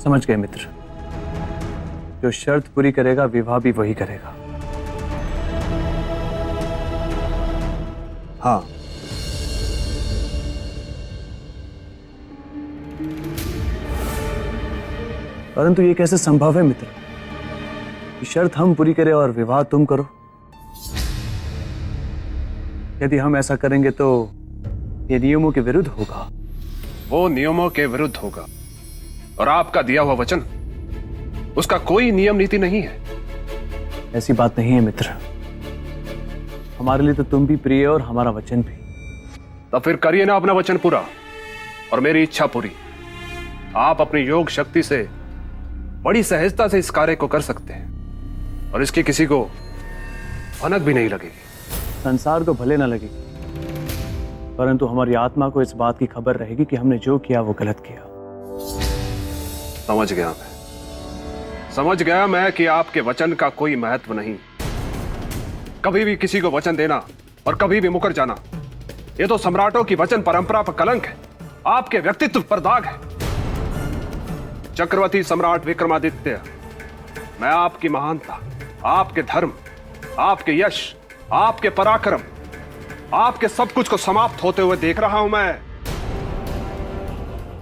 समझ गए मित्र, जो शर्त पूरी करेगा विवाह भी वही करेगा। हाँ, परंतु ये कैसे संभव है मित्र? शर्त हम पूरी करें और विवाह तुम करो। यदि हम ऐसा करेंगे तो ये नियमों के विरुद्ध होगा। वो नियमों के विरुद्ध होगा और आपका दिया हुआ वचन, उसका कोई नियम नीति नहीं है। ऐसी बात नहीं है मित्र, हमारे लिए तो तुम भी प्रिय और हमारा वचन भी। तो फिर करिए ना अपना वचन पूरा और मेरी इच्छा पूरी। आप अपनी योग शक्ति से बड़ी सहजता से इस कार्य को कर सकते हैं और इसकी किसी को भनक भी नहीं लगेगी। संसार को भले ना लगेगी, परंतु हमारी आत्मा को इस बात की खबर रहेगी कि हमने जो किया वो गलत किया। समझ गया मैं कि आपके वचन का कोई महत्व नहीं। कभी भी किसी को वचन देना और कभी भी मुकर जाना, ये तो सम्राटों की वचन परंपरा पर कलंक है, आपके व्यक्तित्व पर दाग है। चक्रवर्ती सम्राट विक्रमादित्य, मैं आपकी महानता, आपके धर्म, आपके यश, आपके पराक्रम, आपके सब कुछ को समाप्त होते हुए देख रहा हूं मैं।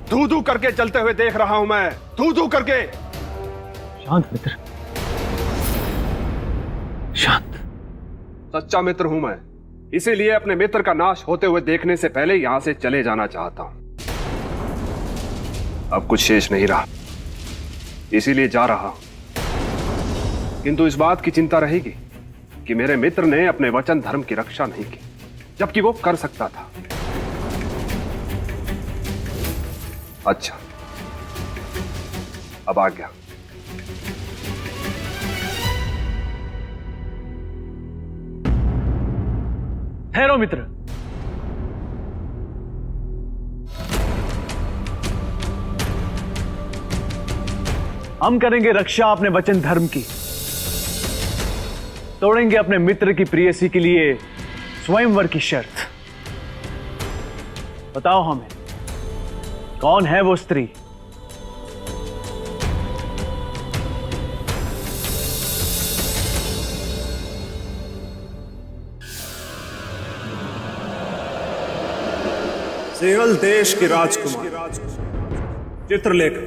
धू धू करके चलते हुए देख रहा हूं मैं, धू धू करके। शांत मित्र, शांत। सच्चा मित्र हूं मैं, इसीलिए अपने मित्र का नाश होते हुए देखने से पहले यहां से चले जाना चाहता हूं। अब कुछ शेष नहीं रहा, इसीलिए जा रहा हूं। किंतु इस बात की चिंता रहेगी कि मेरे मित्र ने अपने वचन धर्म की रक्षा नहीं की, जबकि वो कर सकता था। अच्छा, अब आ गया। ठहरो मित्र, हम करेंगे रक्षा अपने वचन धर्म की, तोड़ेंगे अपने मित्र की प्रेयसी के लिए स्वयंवर की शर्त। बताओ हमें, कौन है वो स्त्री? सेवल देश की राजकुमार चित्रलेखा।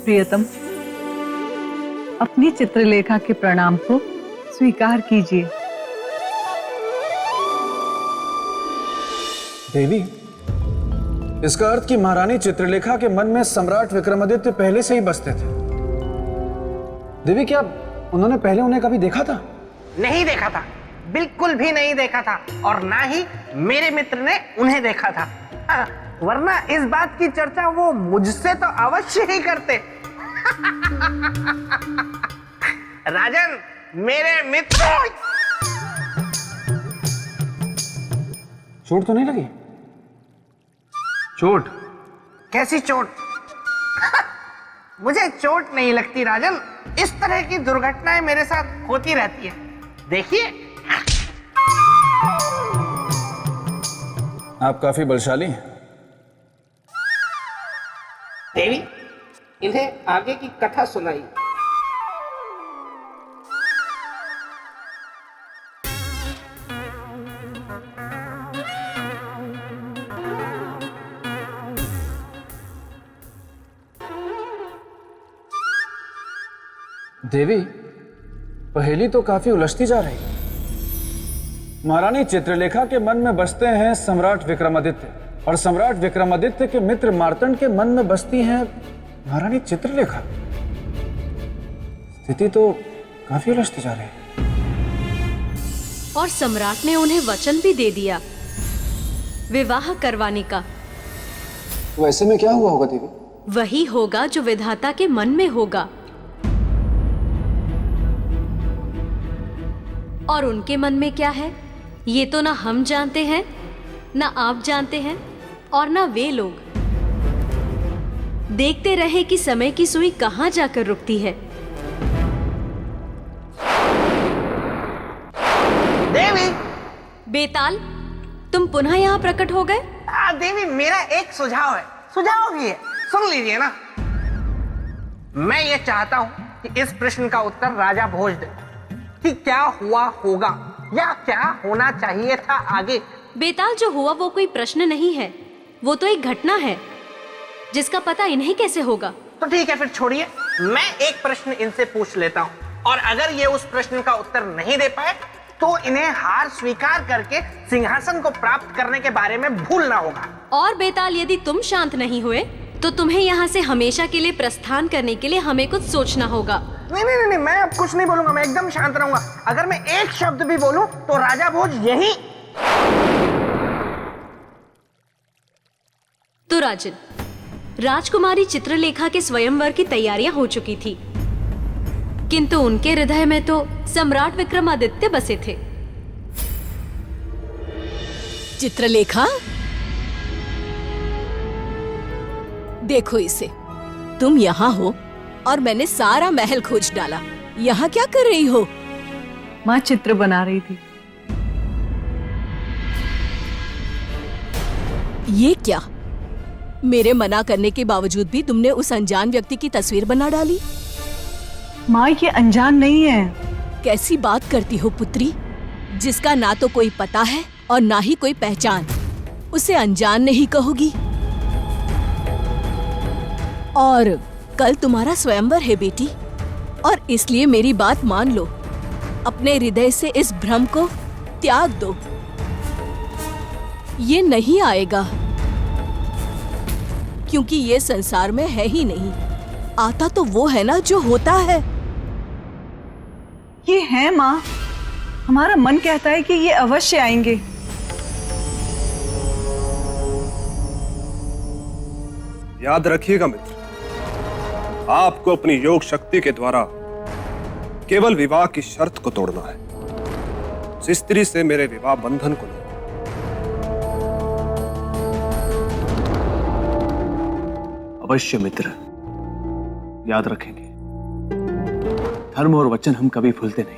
प्रियतम, अपनी चित्रलेखा के प्रणाम को स्वीकार कीजिए। देवी, इसका अर्थ कि महारानी चित्रलेखा के मन में सम्राट विक्रमादित्य पहले से ही बसते थे। देवी, क्या उन्होंने पहले उन्हें कभी देखा था? नहीं देखा था, बिल्कुल भी नहीं देखा था, और ना ही मेरे मित्र ने उन्हें देखा था। वरना इस बात की चर्चा वो मुझसे तो अवश्य ही करते। राजन, मेरे मित्र। चोट तो नहीं लगी? चोट? कैसी चोट? मुझे चोट नहीं लगती राजन, इस तरह की दुर्घटनाएं मेरे साथ होती रहती है। देखिए, आप काफी बलशाली हैं। देवी, इन्हें आगे की कथा सुनाई। देवी, पहेली तो काफी उलझती जा रही है। महारानी चित्रलेखा के मन में बसते हैं सम्राट विक्रमादित्य, और सम्राट विक्रमादित्य के मित्र मार्तंड के मन में बसती हैं महारानी चित्रलेखा। स्थिति तो काफी उलझती जा रही है। और सम्राट ने उन्हें वचन भी दे दिया विवाह करवाने का। वैसे में क्या हुआ होगा देवी? वही होगा जो विधाता के मन में होगा, और उनके मन में क्या है ये तो ना हम जानते हैं, ना आप जानते हैं, और ना वे लोग। देखते रहे कि समय की सुई कहां जाकर रुकती है। देवी, बेताल, तुम पुनः यहाँ प्रकट हो गए। देवी, मेरा एक सुझाव है, सुझाव भी है, सुन लीजिए ना। मैं ये चाहता हूं कि इस प्रश्न का उत्तर राजा भोज दे कि क्या हुआ होगा या क्या होना चाहिए था आगे। बेताल, जो हुआ वो कोई प्रश्न नहीं है, वो तो एक घटना है जिसका पता इन्हें कैसे होगा। तो ठीक है, फिर छोड़िए, मैं एक प्रश्न इनसे पूछ लेता हूँ, और अगर ये उस प्रश्न का उत्तर नहीं दे पाए तो इन्हें हार स्वीकार करके सिंहासन को प्राप्त करने के बारे में भूलना होगा। और बेताल, यदि तुम शांत नहीं हुए तो तुम्हें यहाँ से हमेशा के लिए प्रस्थान करने के लिए हमें कुछ सोचना होगा। नहीं नहीं नहीं, मैं अब कुछ नहीं बोलूंगा, मैं एकदम शांत रहूंगा। अगर मैं एक शब्द भी बोलूं तो राजा भोज यही। तो राजन, राजकुमारी चित्रलेखा के स्वयंवर की तैयारियां हो चुकी थी, किंतु उनके हृदय में तो सम्राट विक्रमादित्य बसे थे। चित्रलेखा, देखो इसे, तुम यहाँ हो और मैंने सारा महल खोज डाला। यहाँ क्या कर रही हो? माँ चित्र बना रही थी। ये क्या? मेरे मना करने के बावजूद भी तुमने उस अनजान व्यक्ति की तस्वीर बना डाली। माँ ये अनजान नहीं है। कैसी बात करती हो पुत्री? जिसका ना तो कोई पता है और ना ही कोई पहचान, उसे अनजान नहीं कहोगी? और कल तुम्हारा स्वयंवर है बेटी, और इसलिए मेरी बात मान लो, अपने हृदय से इस भ्रम को त्याग दो। ये नहीं आएगा, क्योंकि ये संसार में है ही नहीं। आता तो वो है ना जो होता है। ये है माँ, हमारा मन कहता है कि ये अवश्य आएंगे। याद रखिएगा मित्र, आपको अपनी योग शक्ति के द्वारा केवल विवाह की शर्त को तोड़ना है, उस स्त्री से मेरे विवाह बंधन को नहीं। अवश्य मित्र, याद रखेंगे। धर्म और वचन हम कभी भूलते नहीं,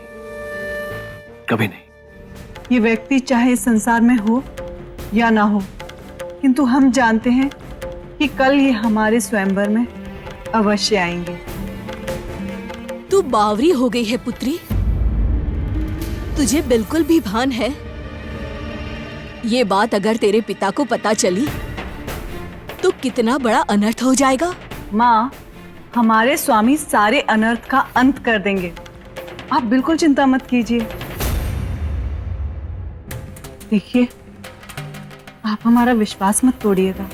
कभी नहीं। ये व्यक्ति चाहे इस संसार में हो या ना हो, किंतु हम जानते हैं कि कल ये हमारे स्वयंवर में अवश्य आएंगे। तू बावरी हो गई है पुत्री, तुझे बिल्कुल भी भान है? ये बात अगर तेरे पिता को पता चली तो कितना बड़ा अनर्थ हो जाएगा। माँ, हमारे स्वामी सारे अनर्थ का अंत कर देंगे, आप बिल्कुल चिंता मत कीजिए। देखिए, आप हमारा विश्वास मत तोड़िएगा।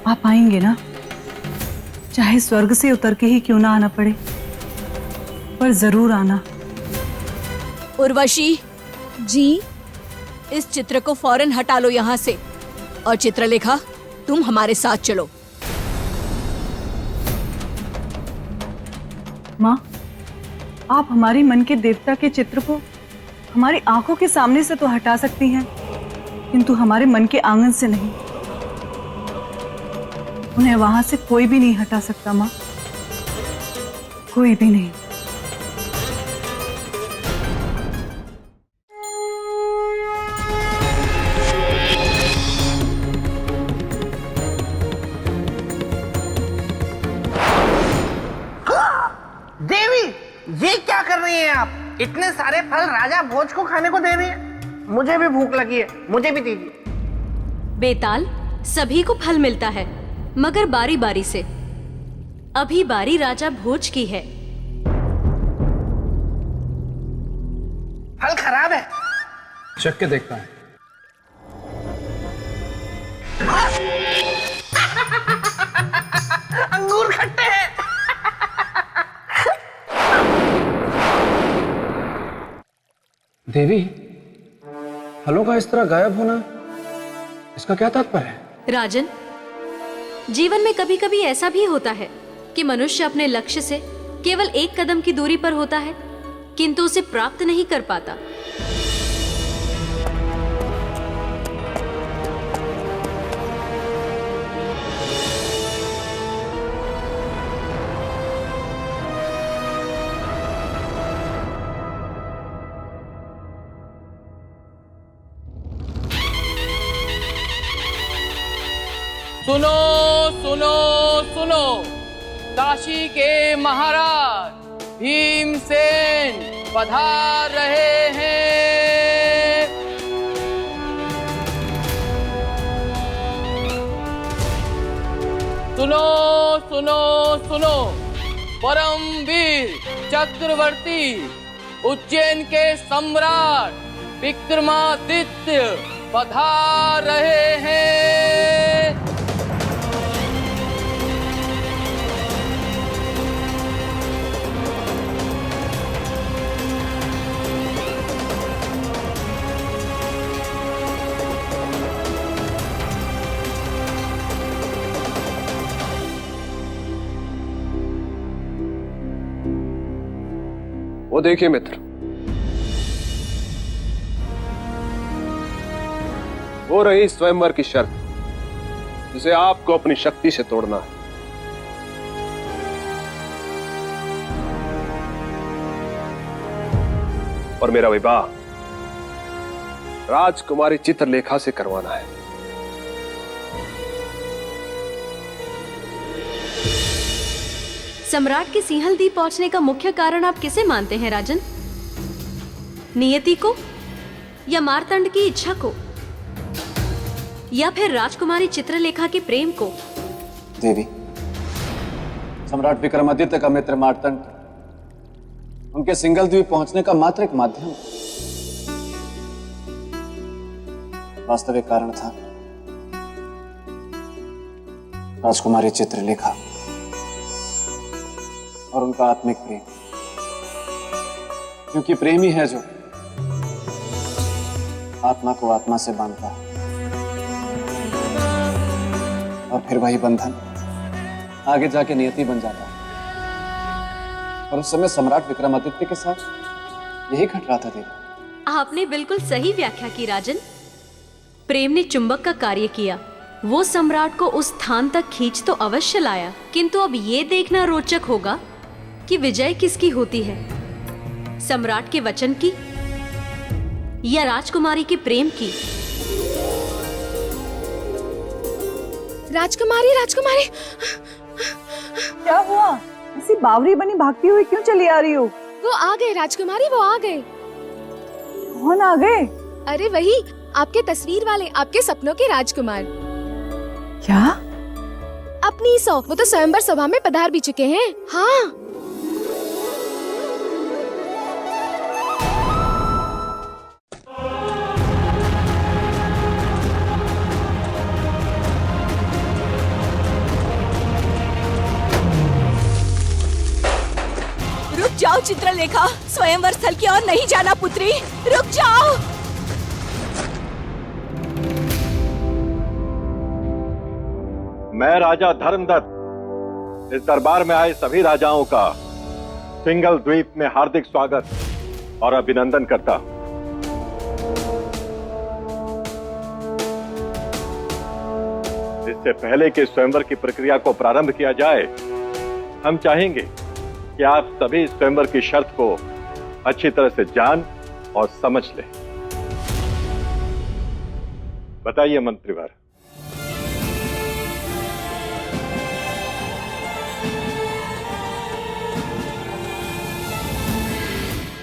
आप आएंगे ना, चाहे स्वर्ग से उतर के ही क्यों ना आना पड़े, पर जरूर आना। उर्वशी जी, इस चित्र को फौरन हटा लो यहाँ से। और चित्रलेखा, तुम हमारे साथ चलो। माँ, आप हमारी मन के देवता के चित्र को हमारी आंखों के सामने से तो हटा सकती हैं, किंतु हमारे मन के आंगन से नहीं। उन्हें वहां से कोई भी नहीं हटा सकता माँ, कोई भी नहीं। देवी, ये क्या कर रही हैं आप? इतने सारे फल राजा भोज को खाने को दे रही हैं। मुझे भी भूख लगी है, मुझे भी दीजिए। बेताल, सभी को फल मिलता है, मगर बारी बारी से। अभी बारी राजा भोज की है। फल खराब है। चख के देखता है। अंगूर खट्टे हैं। देवी, फलों का इस तरह गायब होना, इसका क्या तात्पर्य है? राजन, जीवन में कभी कभी ऐसा भी होता है कि मनुष्य अपने लक्ष्य से केवल एक कदम की दूरी पर होता है, किंतु उसे प्राप्त नहीं कर पाता। सुनो सुनो सुनो, काशी के महाराज भीमसेन पधार रहे हैं। सुनो सुनो सुनो, परमवीर चक्रवर्ती उज्जैन के सम्राट विक्रमादित्य पधार रहे हैं। वो देखिए मित्र, वो रही स्वयंवर की शर्त, जिसे आपको अपनी शक्ति से तोड़ना है। और मेरा विवाह राजकुमारी चित्रलेखा से करवाना है। सम्राट के सिंहलदीप पहुंचने का मुख्य कारण आप किसे मानते हैं राजन? नियति को, या मार्तंड की इच्छा को, या फिर राजकुमारी चित्रलेखा के प्रेम को? देवी, सम्राट विक्रमादित्य का मित्र मार्तंड उनके सिंहलद्वीप पहुंचने का मात्र एक माध्यम, वास्तविक कारण था राजकुमारी चित्रलेखा और उनका आत्मिक प्रेम, क्योंकि प्रेम ही है जो आत्मा को आत्मा से बांधता है, और फिर वही बंधन आगे जाके नियति बन जाता है। और उस समय सम्राट विक्रमादित्य के साथ यही घट रहा था देवी। आपने बिल्कुल सही व्याख्या की राजन। प्रेम ने चुंबक का कार्य किया, वो सम्राट को उस स्थान तक खींच तो अवश्य लाया, किंतु अब ये देखना रोचक होगा कि विजय किसकी होती है, सम्राट के वचन की या राजकुमारी के प्रेम की। राजकुमारी, राजकुमारी, क्या हुआ? ऐसी बावरी बनी भागती हुई क्यों चली आ रही हो? वो आ गए राजकुमारी, वो आ गए। कौन आ गए? अरे वही आपके तस्वीर वाले, आपके सपनों के राजकुमार। क्या? अपनी सौ, वो तो स्वयंवर सभा में पधार भी चुके हैं। हाँ, जाओ चित्रलेखा, स्वयंवर स्थल की ओर नहीं जाना पुत्री, रुक जाओ। मैं राजा धर्मदत्त इस दरबार में आए सभी राजाओं का सिंहलद्वीप में हार्दिक स्वागत और अभिनंदन करता हूं। इससे पहले कि स्वयंवर की प्रक्रिया को प्रारंभ किया जाए, हम चाहेंगे कि आप सभी स्वयंवर की शर्त को अच्छी तरह से जान और समझ लें। बताइए मंत्रीवर।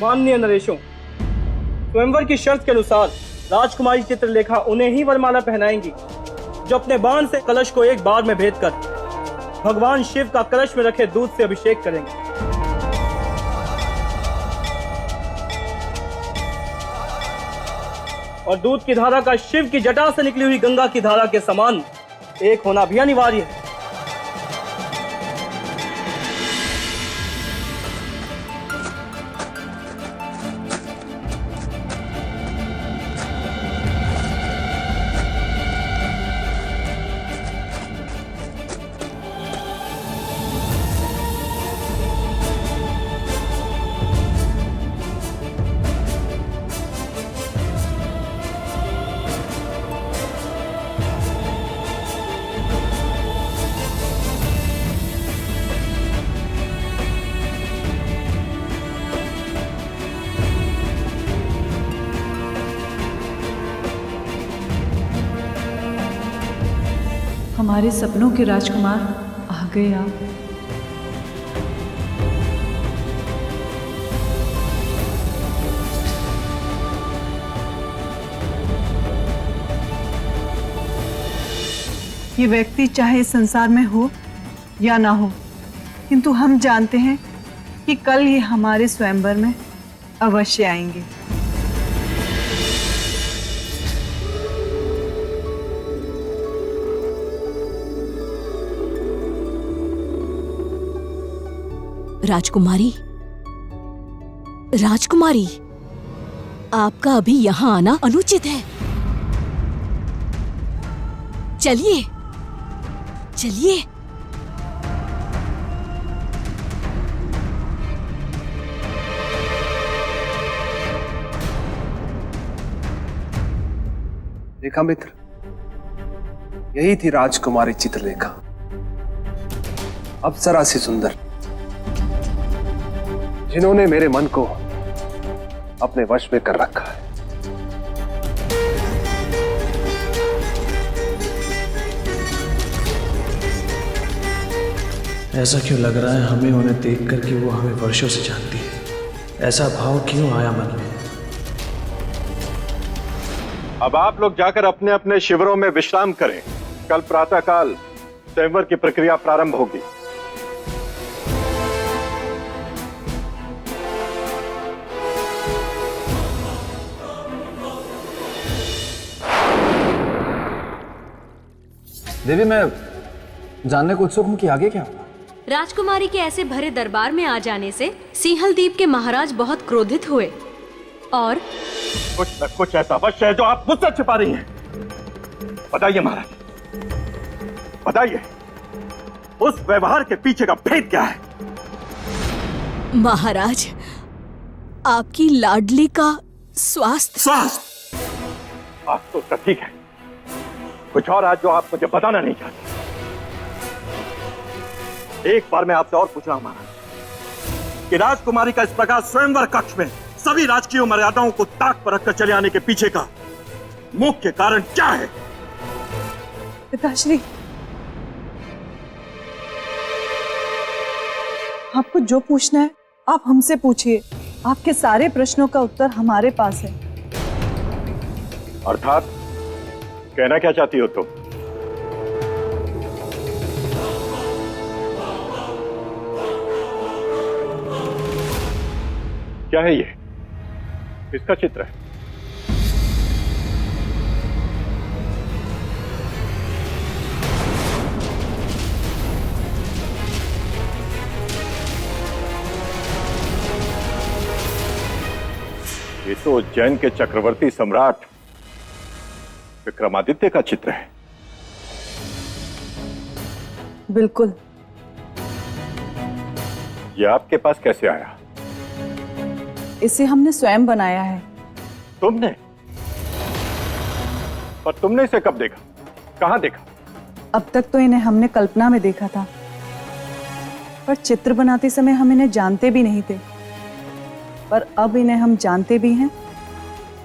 माननीय नरेशों, स्वयंवर की शर्त के अनुसार राजकुमारी चित्रलेखा उन्हें ही वरमाला पहनाएंगी जो अपने बाण से कलश को एक बार में भेद कर भगवान शिव का कलश में रखे दूध से अभिषेक करेंगे। और दूध की धारा का शिव की जटा से निकली हुई गंगा की धारा के समान एक होना भी अनिवार्य है। हमारे सपनों के राजकुमार आ गए आप। ये व्यक्ति चाहे इस संसार में हो या ना हो, किंतु हम जानते हैं कि कल ये हमारे स्वयंवर में अवश्य आएंगे। राजकुमारी, राजकुमारी, आपका अभी यहाँ आना अनुचित है। चलिए, चलिए। देखा मित्र, यही थी राजकुमारी चित्रलेखा, अप्सरा सी सुंदर, जिन्होंने मेरे मन को अपने वश में कर रखा है। ऐसा क्यों लग रहा है हमें उन्हें देख कर कि वो हमें वर्षों से जानती है? ऐसा भाव क्यों आया मन में? अब आप लोग जाकर अपने अपने शिविरों में विश्राम करें। कल प्रातःकाल स्वयंवर की प्रक्रिया प्रारंभ होगी। देवी, मैं जानने को उत्सुक हूं कि आगे क्या होगा। राजकुमारी के ऐसे भरे दरबार में आ जाने से सिंहलदीप के महाराज बहुत क्रोधित हुए और कुछ न कुछ ऐसा अवश्य है जो आप मुझसे छिपा रही हैं। बताइए महाराज, बताइए, उस व्यवहार के पीछे का भेद क्या है? महाराज, आपकी लाडली का स्वास्थ्य। आप तो ठीक है, कुछ और आज जो आप मुझे बताना नहीं चाहते। एक बार मैं आपसे और पूछ रहा हूं महाराज कि राजकुमारी का इस प्रकार स्वयंवर कक्ष में सभी राजकीय मर्यादाओं को ताक पर रखकर चले आने के पीछे का मुख्य कारण क्या है? पिताश्री, आपको जो पूछना है आप हमसे पूछिए। आपके सारे प्रश्नों का उत्तर हमारे पास है। अर्थात कहना क्या चाहती हो तुम? क्या है ये? किसका चित्र है? ये तो उज्जैन के चक्रवर्ती सम्राट विक्रमादित्य का चित्र है। बिल्कुल। ये आपके पास कैसे आया? इसे हमने स्वयं बनाया है। तुमने? पर तुमने इसे कब देखा, कहां देखा? अब तक तो इन्हें हमने कल्पना में देखा था, पर चित्र बनाते समय हम इन्हें जानते भी नहीं थे। पर अब इन्हें हम जानते भी हैं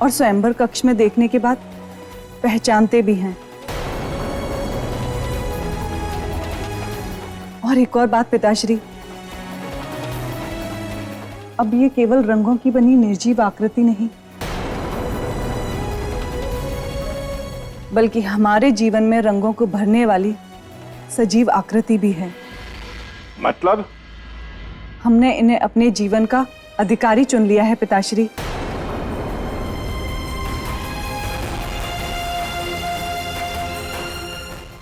और स्वयंवर कक्ष में देखने के बाद पहचानते भी हैं। और एक और बात पिताश्री, अब ये केवल रंगों की बनी निर्जीव आकृति नहीं, बल्कि हमारे जीवन में रंगों को भरने वाली सजीव आकृति भी है। मतलब? हमने इन्हें अपने जीवन का अधिकारी चुन लिया है पिताश्री।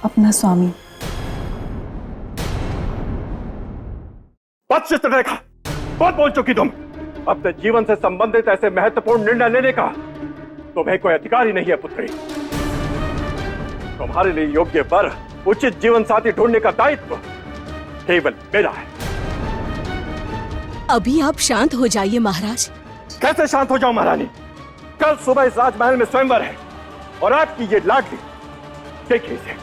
अपना स्वामी। बस चित्रलेखा, बहुत बोल चुकी तुम। अपने जीवन से संबंधित ऐसे महत्वपूर्ण निर्णय लेने का तुम्हें कोई अधिकार ही नहीं है पुत्री। तुम्हारे लिए योग्य वर, उचित जीवन साथी ढूंढने का दायित्व केवल मेरा है। अभी आप शांत हो जाइए महाराज। कैसे शांत हो जाऊं महारानी? कल सुबह इस राजमहल में स्वयंवर है और आपकी ये लाडली देखिए इसे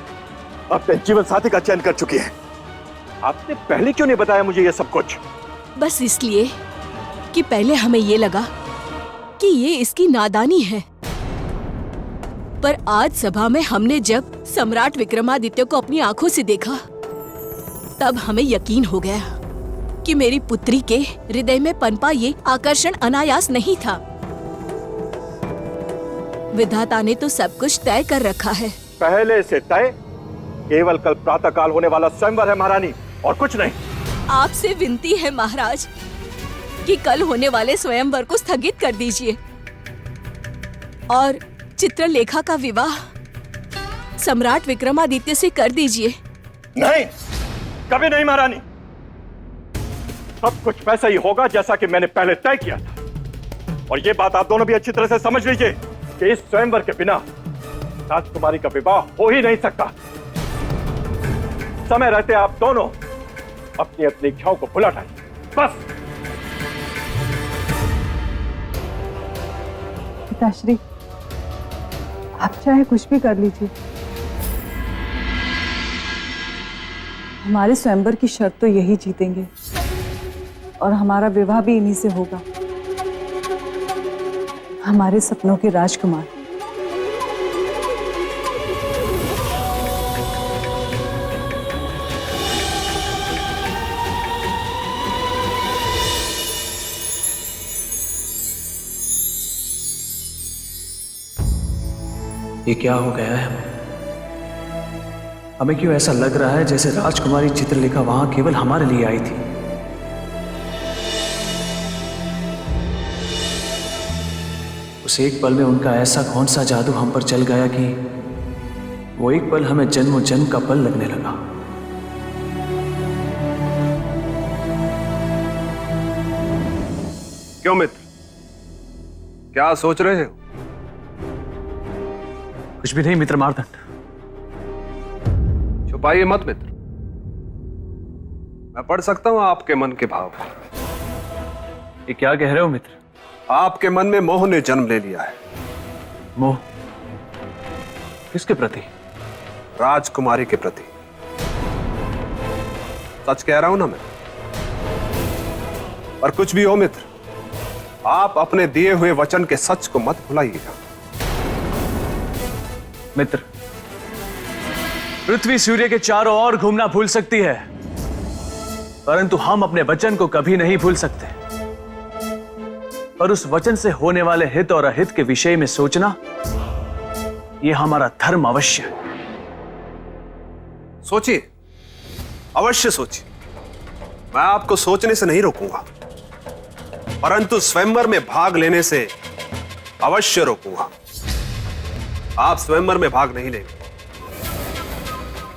अपने जीवन साथी का चयन कर चुकी है। आपने पहले क्यों नहीं बताया मुझे ये सब कुछ? बस इसलिए कि पहले हमें ये लगा कि ये इसकी नादानी है। पर आज सभा में हमने जब सम्राट विक्रमादित्य को अपनी आंखों से देखा, तब हमें यकीन हो गया कि मेरी पुत्री के हृदय में पनपा ये आकर्षण अनायास नहीं था। विधाता ने तो सब कुछ तय कर रखा है। पहले से तय? केवल कल प्रातःकाल होने वाला स्वयंवर है महारानी, और कुछ नहीं। आपसे विनती है महाराज कि कल होने वाले स्वयंवर को स्थगित कर दीजिए और चित्रलेखा का विवाह सम्राट विक्रमादित्य से कर दीजिए। नहीं, कभी नहीं महारानी। सब कुछ वैसा ही होगा जैसा कि मैंने पहले तय किया था। और ये बात आप दोनों भी अच्छी तरह से समझ लीजिए कि इस स्वयंवर के बिना राजकुमारी का विवाह हो ही नहीं सकता। समय रहते आप दोनों अपनी अपनी इच्छाओं को भुला डालिए, बस। पिताश्री, आप चाहे कुछ भी कर लीजिए, हमारे स्वयंवर की शर्त तो यही जीतेंगे और हमारा विवाह भी इन्हीं से होगा, हमारे सपनों के राजकुमार। ये क्या हो गया है हमें क्यों ऐसा लग रहा है जैसे राजकुमारी चित्रलेखा वहां केवल हमारे लिए आई थी? उस एक पल में उनका ऐसा कौन सा जादू हम पर चल गया कि वो एक पल हमें जन्मों जन्म का पल लगने लगा। क्यों मित्र, क्या सोच रहे हो? कुछ भी नहीं मित्र मार्तंड। छुपाइए मत मित्र, मैं पढ़ सकता हूं आपके मन के भाव। ये क्या कह रहे हो मित्र? आपके मन में मोह ने जन्म ले लिया है। मोह? किसके प्रति? राजकुमारी के प्रति। सच कह रहा हूं ना मैं? और कुछ भी हो मित्र, आप अपने दिए हुए वचन के सच को मत भुलाइएगा। मित्र, पृथ्वी सूर्य के चारों ओर घूमना भूल सकती है, परंतु हम अपने वचन को कभी नहीं भूल सकते। और उस वचन से होने वाले हित और अहित के विषय में सोचना, यह हमारा धर्म अवश्य है। सोचिए, अवश्य सोचिए। मैं आपको सोचने से नहीं रोकूंगा, परंतु स्वयंवर में भाग लेने से अवश्य रोकूंगा। आप स्वयंवर में भाग नहीं लेंगे,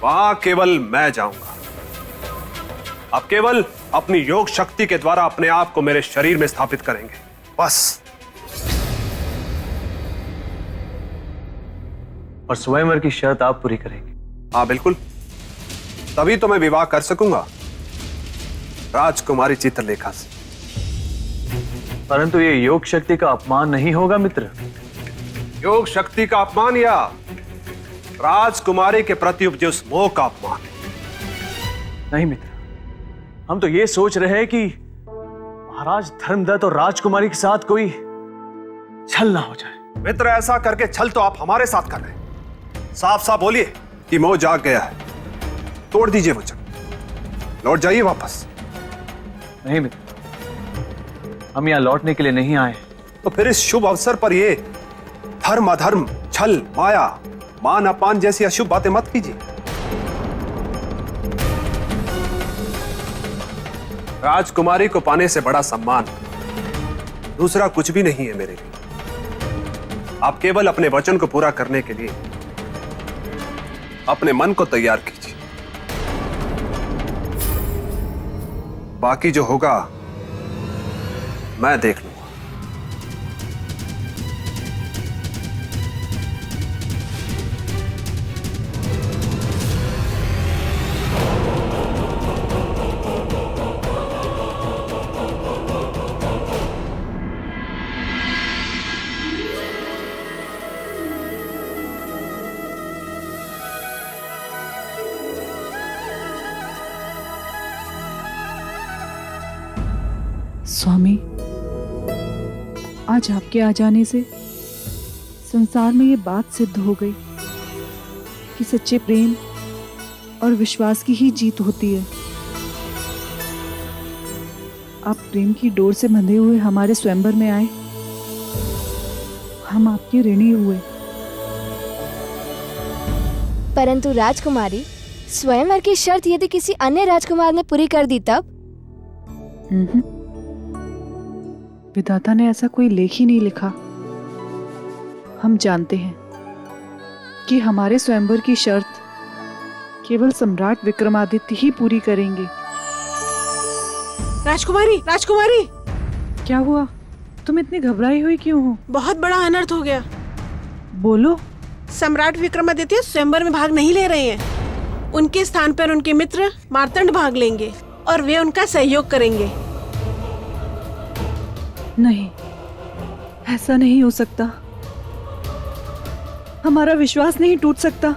वहां केवल मैं जाऊंगा। आप केवल अपनी योग शक्ति के द्वारा अपने आप को मेरे शरीर में स्थापित करेंगे, बस। और स्वयंवर की शर्त आप पूरी करेंगे? हाँ बिल्कुल, तभी तो मैं विवाह कर सकूंगा राजकुमारी चित्रलेखा से। परंतु ये योग शक्ति का अपमान नहीं होगा मित्र? योग शक्ति का अपमान या राजकुमारी के प्रति उपजे उस मोह का अपमान? नहीं मित्र, हम तो ये सोच रहे हैं कि महाराज धर्मदत्त और राजकुमारी के साथ कोई छल ना हो जाए। मित्र, ऐसा करके छल तो आप हमारे साथ कर रहे हैं। साफ साफ बोलिए कि मोह जाग गया है। तोड़ दीजिए वचन, लौट जाइए वापस। नहीं मित्र, हम यहां लौटने के लिए नहीं आए। तो फिर इस शुभ अवसर पर ये धर्म अधर्म, छल, माया, मान अपमान जैसी अशुभ बातें मत कीजिए। राजकुमारी को पाने से बड़ा सम्मान दूसरा कुछ भी नहीं है मेरे लिए। आप केवल अपने वचन को पूरा करने के लिए अपने मन को तैयार कीजिए। बाकी जो होगा मैं देख लूंगा। स्वामी, आज आपके आ जाने से संसार में ये बात सिद्ध हो गई कि सच्चे प्रेम और विश्वास की ही जीत होती है। आप प्रेम की डोर से बंधे हुए हमारे स्वयंवर में आए, हम आपके ऋणी हुए। परंतु राजकुमारी, स्वयंवर की शर्त यदि किसी अन्य राजकुमार ने पूरी कर दी तब? विधाता ने ऐसा कोई लेख ही नहीं लिखा। हम जानते हैं कि हमारे स्वयंवर की शर्त केवल सम्राट विक्रमादित्य ही पूरी करेंगे। राजकुमारी, राजकुमारी! क्या हुआ? तुम इतनी घबराई हुई क्यों हो? बहुत बड़ा अनर्थ हो गया। बोलो। सम्राट विक्रमादित्य स्वयंवर में भाग नहीं ले रहे हैं। उनके स्थान पर उनके मित्र मार्तंड भाग लेंगे और वे उनका सहयोग करेंगे। नहीं, ऐसा नहीं हो सकता। हमारा विश्वास नहीं टूट सकता।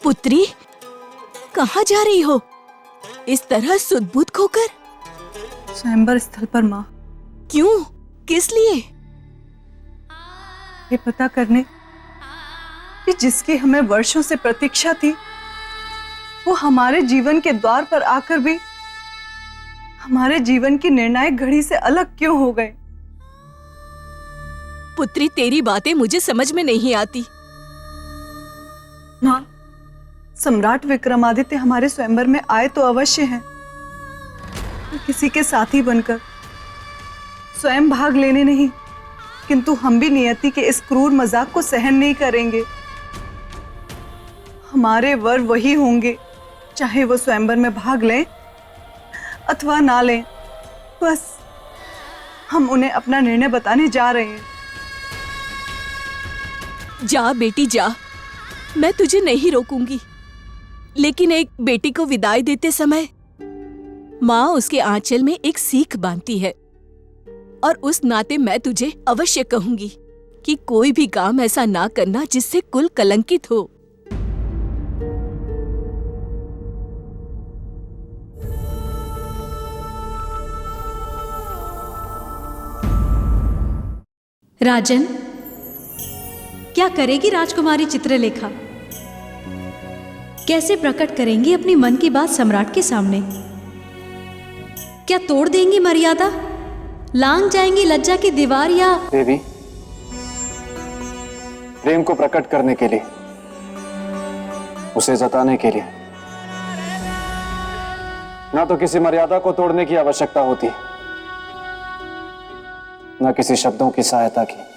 पुत्री, कहाँ जा रही हो इस तरह सुध-बुध खोकर? स्वयंवर स्थल पर माँ। क्यों? किस लिए? ये पता करने कि जिसकी हमें वर्षों से प्रतीक्षा थी, वो हमारे जीवन के द्वार पर आकर भी हमारे जीवन की निर्णायक घड़ी से अलग क्यों हो गए? पुत्री, तेरी बातें मुझे समझ में नहीं आती। माँ, सम्राट विक्रमादित्य हमारे स्वयंवर में आए तो अवश्य हैं, किसी के साथी बनकर, स्वयं भाग लेने नहीं, किंतु हम भी नियति के इस क्रूर मजाक को सहन नहीं करेंगे। हमारे वर वही होंगे, चाहे वो स्वयंवर में भाग लें अथवा ना लें। बस हम उन्हें अपना निर्णय बताने जा रहे हैं। जा बेटी जा, मैं तुझे नहीं रोकूंगी, लेकिन एक बेटी को विदाई देते समय माँ उसके आंचल में एक सीख बांधती है, और उस नाते मैं तुझे अवश्य कहूंगी कि कोई भी काम ऐसा ना करना जिससे कुल कलंकित हो। राजन, क्या करेगी राजकुमारी चित्रलेखा? कैसे प्रकट करेंगी अपनी मन की बात सम्राट के सामने? क्या तोड़ देंगी मर्यादा, लांग जाएंगी लज्जा की दीवार, या देवी, प्रेम को प्रकट करने के लिए, उसे जताने के लिए ना तो किसी मर्यादा को तोड़ने की आवश्यकता होती, ना किसी शब्दों की सहायता की।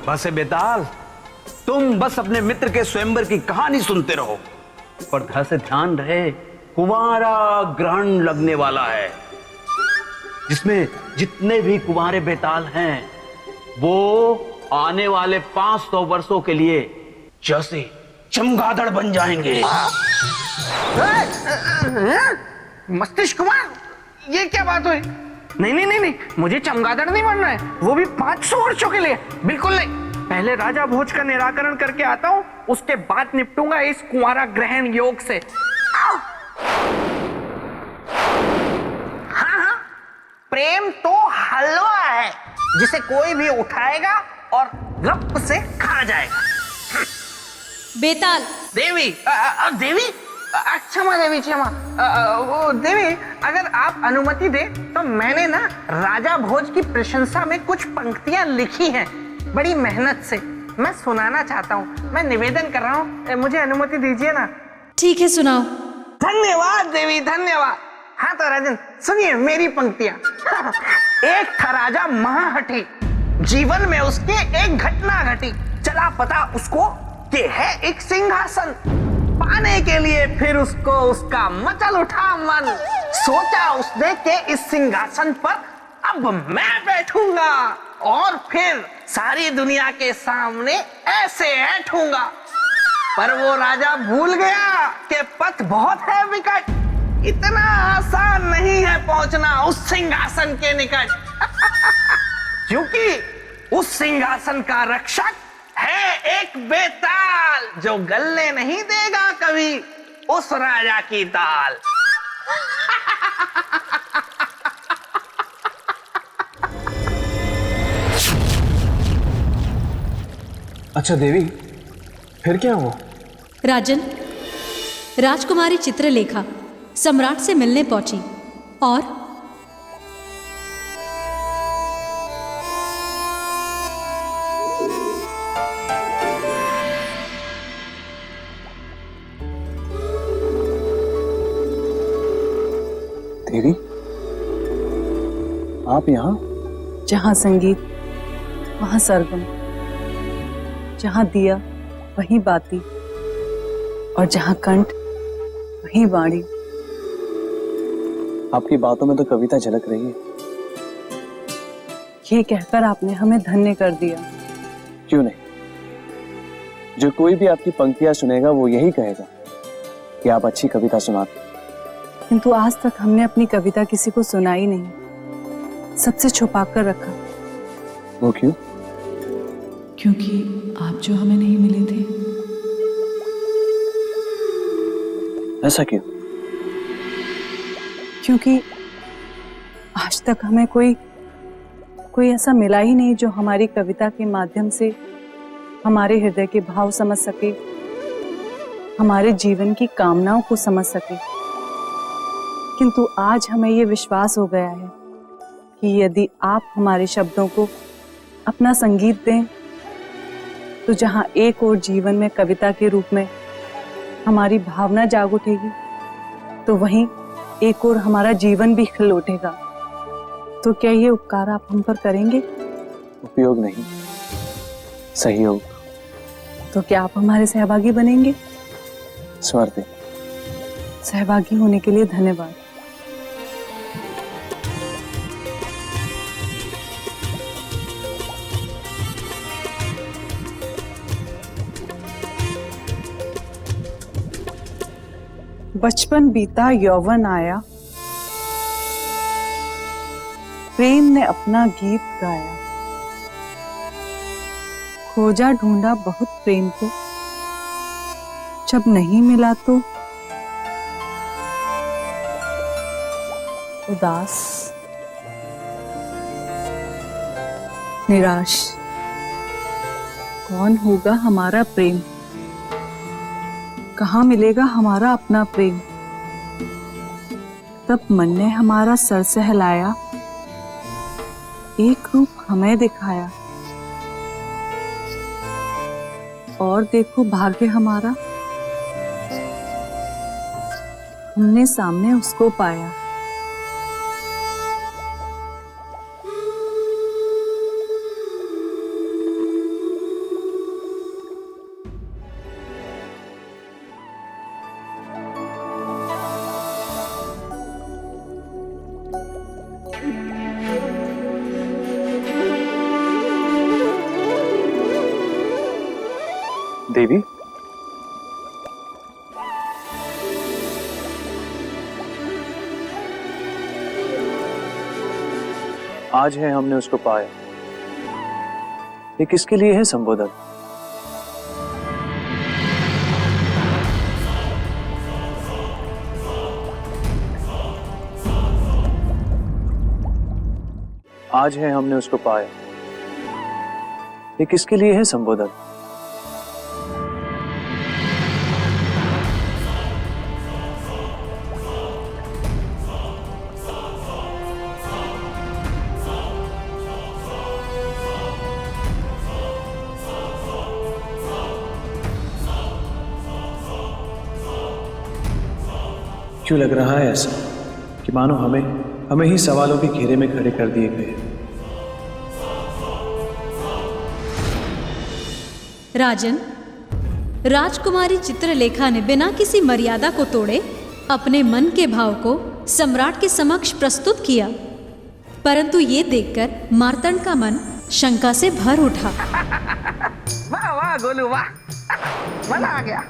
बस बेताल, तुम बस अपने मित्र के स्वयंवर की कहानी सुनते रहो, पर घर से ध्यान रहे, कुंवारा ग्रहण लगने वाला है, जिसमें जितने भी कुंवारे बेताल हैं वो आने वाले 500 वर्षों के लिए जैसे चमगादड़ बन जाएंगे। मस्तिष्क कुमार, ये क्या बात हुई? नहीं नहीं नहीं नहीं, मुझे चमगादड़ नहीं बनना है, वो भी 500 वर्षों के लिए। बिल्कुल नहीं, पहले राजा भोज का निराकरण करके आता हूँ, उसके बाद निपटूंगा इस कुंवारा ग्रहण योग से। हाँ हाँ, प्रेम तो हलवा है जिसे कोई भी उठाएगा और गप से खा जाएगा। बेताल। देवी, देवी, क्षमा देवी, क्षमा। वो देवी, अगर आप अनुमति दे तो मैंने ना राजा भोज की प्रशंसा में कुछ पंक्तियां लिखी हैं, बड़ी मेहनत से। मैं सुनाना चाहता हूँ, मैं निवेदन कर रहा हूँ, मुझे अनुमति दीजिए ना। ठीक है, सुनाओ। धन्यवाद देवी, धन्यवाद। हाँ तो राजन, सुनिए मेरी पंक्तियां। एक था राजा महाहठी, जीवन में उसके एक घटना घटी, चला पता उसको कि है एक सिंहासन, पाने के लिए फिर उसको उसका मचल उठा मन, सोचा उसने कि इस सिंहासन पर अब मैं बैठूंगा और फिर सारी दुनिया के सामने ऐसे ऐठूंगा। पर वो राजा भूल गया कि पथ बहुत है विकट, इतना आसान नहीं है पहुंचना उस सिंहासन के निकट। क्योंकि उस सिंहासन का रक्षक एक बेताल जो गलने नहीं देगा कभी उस राजा की दाल। अच्छा देवी, फिर क्या हुआ? राजन, राजकुमारी चित्रलेखा सम्राट से मिलने पहुंची और देवी, आप यहाँ? जहाँ संगीत वहाँ सरगम, जहाँ दिया वहीं बाती, और जहाँ कंठ वहीं वाणी। आपकी बातों में तो कविता झलक रही है। ये कहकर आपने हमें धन्य कर दिया। क्यों नहीं? जो कोई भी आपकी पंक्तियां सुनेगा वो यही कहेगा कि आप अच्छी कविता सुनाते। किंतु आज तक हमने अपनी कविता किसी को सुनाई नहीं, सबसे छुपा कर रखा। वो क्यों? क्योंकि आप जो हमें नहीं मिले थे। ऐसा क्यों? क्योंकि आज तक हमें कोई ऐसा मिला ही नहीं जो हमारी कविता के माध्यम से हमारे हृदय के भाव समझ सके, हमारे जीवन की कामनाओं को समझ सके। किंतु आज हमें ये विश्वास हो गया है कि यदि आप हमारे शब्दों को अपना संगीत दें तो जहां एक और जीवन में कविता के रूप में हमारी भावना जाग उठेगी, तो वहीं एक और हमारा जीवन भी खिल उठेगा। तो क्या ये उपकार आप हम पर करेंगे? उपयोग नहीं, सहयोग। तो क्या आप हमारे सहभागी बनेंगे? स्वर दे। सहभागी होने के लिए धन्यवाद। बचपन बीता यौवन आया, प्रेम ने अपना गीत गाया। खोजा ढूंढा बहुत प्रेम को, जब नहीं मिला तो उदास निराश। कौन होगा हमारा प्रेम? कहाँ मिलेगा हमारा अपना प्रेम? तब मन ने हमारा सर सहलाया, एक रूप हमें दिखाया। और देखो भाग्य हमारा, हमने सामने उसको पाया। देवी, आज है हमने उसको पाया, ये किसके लिए है संबोधन? आज है हमने उसको पाया, ये किसके लिए है संबोधन? क्यों लग रहा है ऐसा कि मानो हमें ही सवालों के घेरे में खड़े कर दिए गए? राजन, राजकुमारी चित्रलेखा ने बिना किसी मर्यादा को तोड़े अपने मन के भाव को सम्राट के समक्ष प्रस्तुत किया, परंतु ये देखकर मार्तंड का मन शंका से भर उठा। वाह वाह गोलू वाह, मजा आ गया।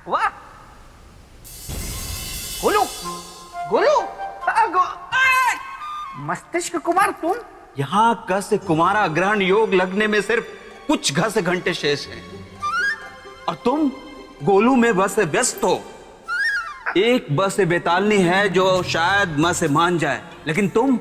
वाह गोलू, गोलू, मस्तिष्क कुमार तुम? यहाँ कस कुमारा ग्रहण योग लगने में सिर्फ कुछ घस घंटे शेष हैं और तुम गोलू में बस से व्यस्त हो। एक बस से बेतालनी है जो शायद मां से मान जाए, लेकिन तुम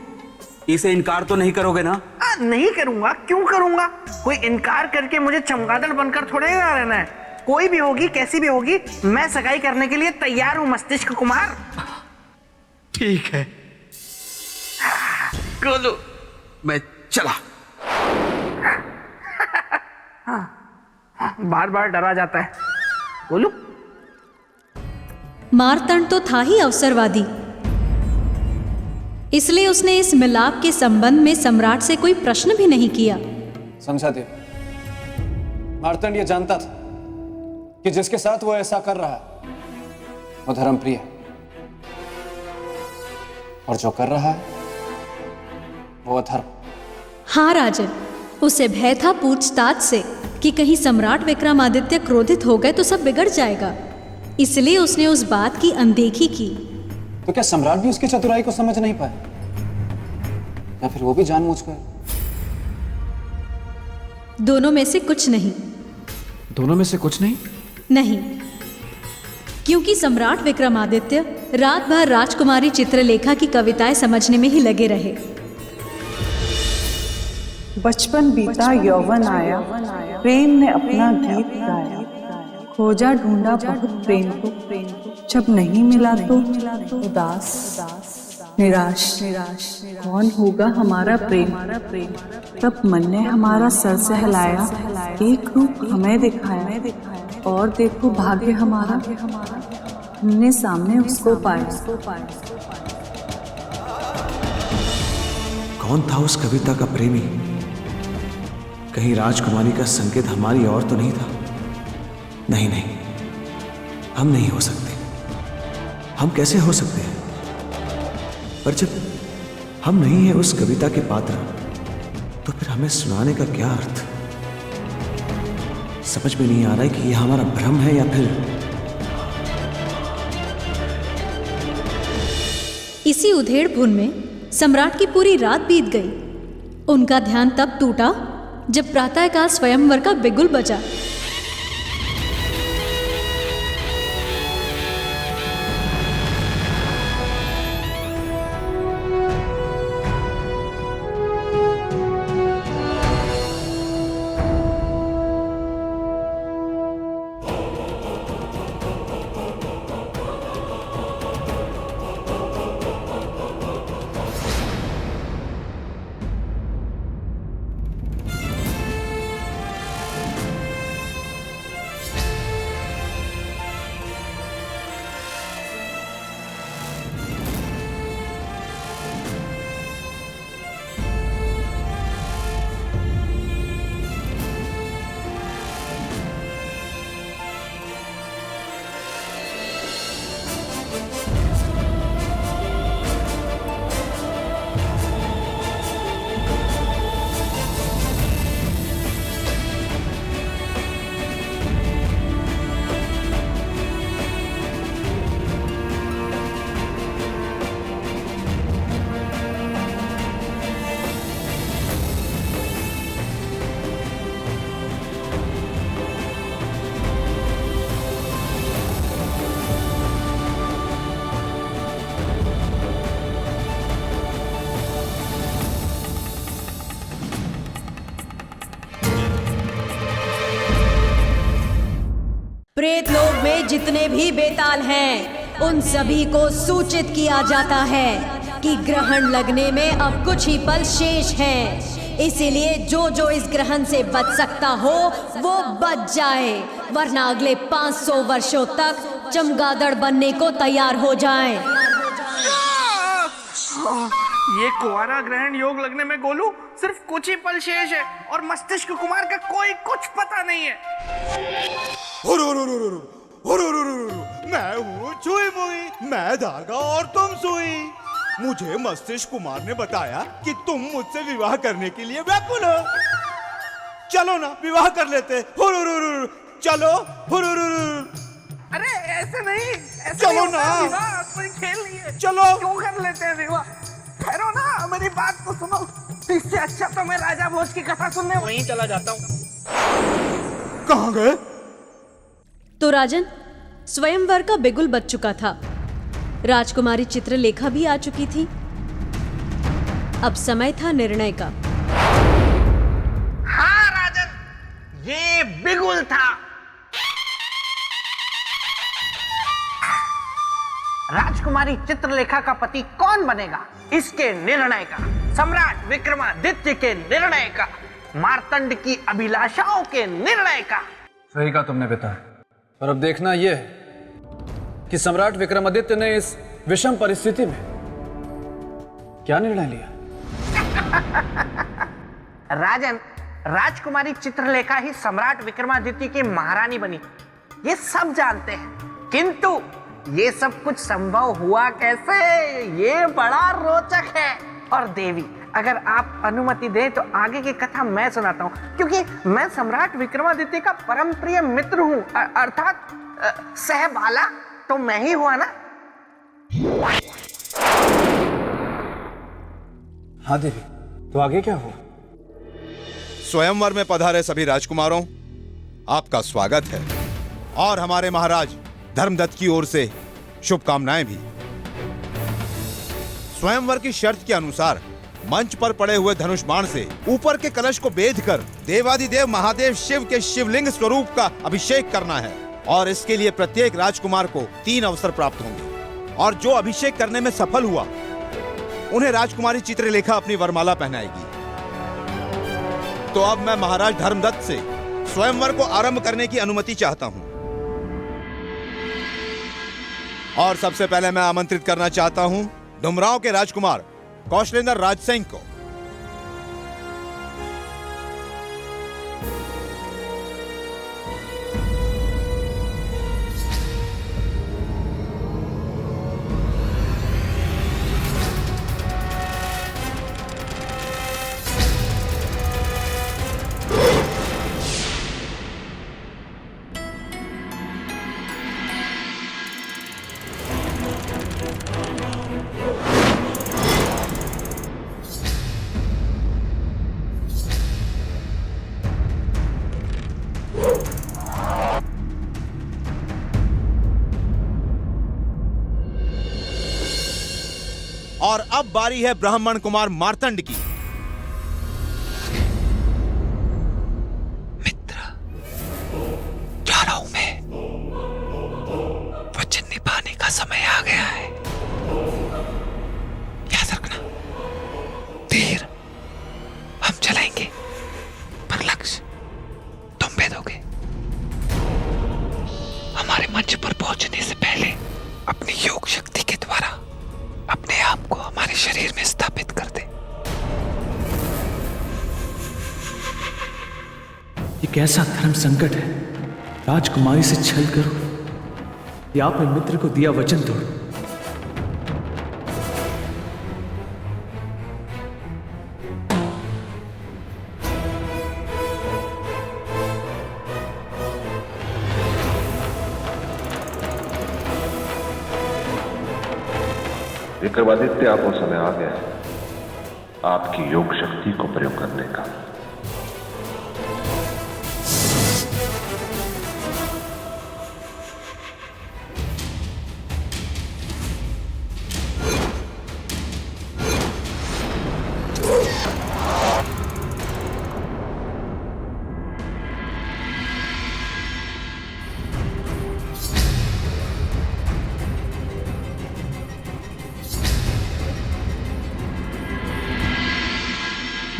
इसे इनकार तो नहीं करोगे ना? नहीं करूंगा, क्यों करूंगा? कोई इनकार करके मुझे चमगादड़ बनकर थोड़े ना रहना है। कोई भी होगी, कैसी भी होगी, मैं सगाई करने के लिए तैयार हूं मस्तिष्क कुमार। ठीक है गोलू, मैं चला। बार बार डरा जाता है गोलू। मारतंड तो था ही अवसरवादी, इसलिए उसने इस मिलाप के संबंध में सम्राट से कोई प्रश्न भी नहीं किया। समझा दिया। मार्तंड ये जानता था कि जिसके साथ वो ऐसा कर रहा है वो धर्मप्रिय है, और जो कर रहा है वो अधर्म। हाँ राजन, उसे भय था पूछताछ से कि कहीं सम्राट विक्रमादित्य क्रोधित हो गए तो सब बिगड़ जाएगा, इसलिए उसने उस बात की अनदेखी की। तो क्या सम्राट भी उसकी चतुराई को समझ नहीं पाया, या फिर वो भी जानबूझकर? दोनों में से कुछ नहीं। दोनों में से कुछ नहीं? नहीं, क्योंकि सम्राट विक्रमादित्य रात भर राजकुमारी चित्रलेखा की कविताएं समझने में ही लगे रहे। बचपन बीता यौवन आया, प्रेम ने अपना गीत गाया, खोजा ढूंढा बहुत प्रेम को, जब नहीं मिला तो उदास निराश। कौन होगा हमारा प्रेम? तब मन ने हमारा सर सहलाया, एक रूप हमें दिखाया, और देखो भाग्य हमारा, हमने सामने उसको पाया। कौन था उस कविता का प्रेमी? कहीं राजकुमारी का संकेत हमारी ओर तो नहीं था? नहीं, हम नहीं हो सकते। हम कैसे हो सकते हैं? पर जब हम नहीं है उस कविता के पात्र, तो फिर हमें सुनाने का क्या अर्थ? समझ में नहीं आ रहा है कि यह हमारा भ्रम है या फिर। इसी उधेड़-बुन में सम्राट की पूरी रात बीत गई। उनका ध्यान तब टूटा जब प्रातःकाल स्वयंवर का बिगुल बजा। प्रेत लोक में जितने भी बेताल हैं, उन सभी को सूचित किया जाता है कि ग्रहण लगने में अब कुछ ही पल शेष हैं। इसीलिए जो जो इस ग्रहण से बच सकता हो वो बच जाए, वरना अगले 500 वर्षों तक चमगादड़ बनने को तैयार हो जाए। ये कुंवारा ग्रहण योग लगने में गोलू सिर्फ कुछ ही पल शेष है, और मस्तिष्क कुमार का कोई कुछ पता नहीं है। मैं हूँ चुई मुई, मैं धागा और तुम सुई। मुझे मस्तिष्क कुमार ने बताया कि तुम मुझसे विवाह करने के लिए व्याकुल हो। चलो ना विवाह कर लेते। चलो। अरे ऐसे नहीं, ऐसे चलो नहीं ना। विवाह कोई खेल नहीं है। चलो। क्यों कर लेते हैं विवाह? ठहरो ना, मेरी बात तो सुनो। इससे अच्छा तो मैं राजा भोज की कथा सुनने वहीं चला जाता हूँ। कहाँ गए? तो राजन, स्वयंवर का बिगुल बज चुका था, राजकुमारी चित्रलेखा भी आ चुकी थी। अब समय था निर्णय का। हाँ राजन, ये बिगुल था। राजकुमारी चित्रलेखा का पति कौन बनेगा, इसके निर्णय का, सम्राट विक्रमादित्य के निर्णय का, मार्तंड की अभिलाषाओं के निर्णय का। सही कहा तुमने पिता। और अब देखना यह है कि सम्राट विक्रमादित्य ने इस विषम परिस्थिति में क्या निर्णय लिया। राजन, राजकुमारी चित्रलेखा ही सम्राट विक्रमादित्य की महारानी बनी, ये सब जानते हैं, किंतु ये सब कुछ संभव हुआ कैसे, ये बड़ा रोचक है। और देवी, अगर आप अनुमति दें तो आगे की कथा मैं सुनाता हूँ, क्योंकि मैं सम्राट विक्रमादित्य का परम प्रिय मित्र हूँ, अर्थात सहबाला तो मैं ही हुआ ना। हाँ देवी, तो आगे क्या हुआ? स्वयंवर में पधारे सभी राजकुमारों, आपका स्वागत है और हमारे महाराज धर्मदत्त की ओर से शुभकामनाएं भी। स्वयंवर की शर्त के अनुसार मंच पर पड़े हुए धनुष बाण से ऊपर के कलश को बेधकर देवादिदेव महादेव शिव के शिवलिंग स्वरूप का अभिषेक करना है, और इसके लिए प्रत्येक राजकुमार को 3 अवसर प्राप्त होंगे, और जो अभिषेक करने में सफल हुआ उन्हें राजकुमारी चित्रलेखा अपनी वरमाला पहनाएगी। तो अब मैं महाराज धर्मदत्त से स्वयंवर को आरंभ करने की अनुमति चाहता हूं, और सबसे पहले मैं आमंत्रित करना चाहता हूं डुमरांव के राजकुमार कौशलेंद्र राज सिंह को। और अब बारी है ब्राह्मण कुमार मार्तंड की। मित्र, जा रहा हूं मैं, वचन निभाने का समय आ गया है। याद रखना, तीर हम चलाएंगे पर लक्ष्य तुम भेदोगे। हमारे मंच पर पहुंचने से पहले अपनी योग शक्ति के द्वारा अपने आप को हमारे शरीर में स्थापित कर दे। ये कैसा धर्म संकट है, राजकुमारी से छल करो या अपने मित्र को दिया वचन तोड़ो। विक्रमादित्य, आपको समय आ गया है आपकी योग शक्ति को प्रयोग करने का।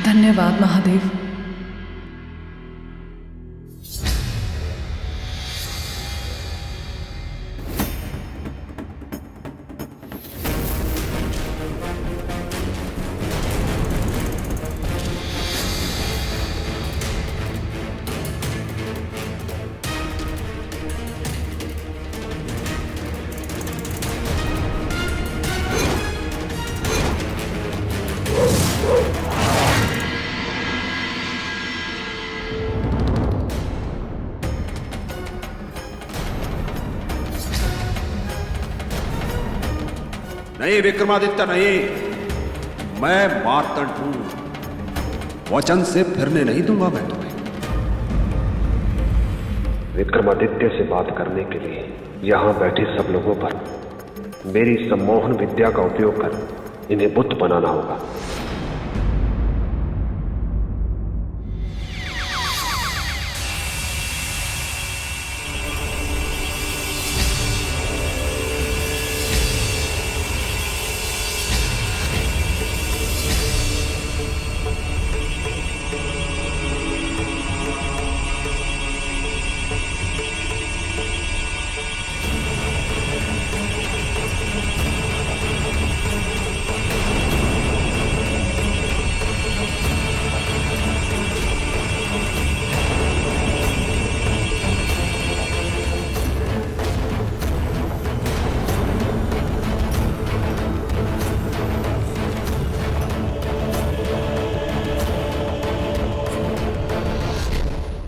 धन्यवाद महादेव। नहीं विक्रमादित्य, नहीं, मैं मार्तंड हूं, वचन से फिरने नहीं दूंगा मैं तुम्हें। विक्रमादित्य से बात करने के लिए यहाँ बैठे सब लोगों पर मेरी सम्मोहन विद्या का उपयोग कर इन्हें बुत बनाना होगा।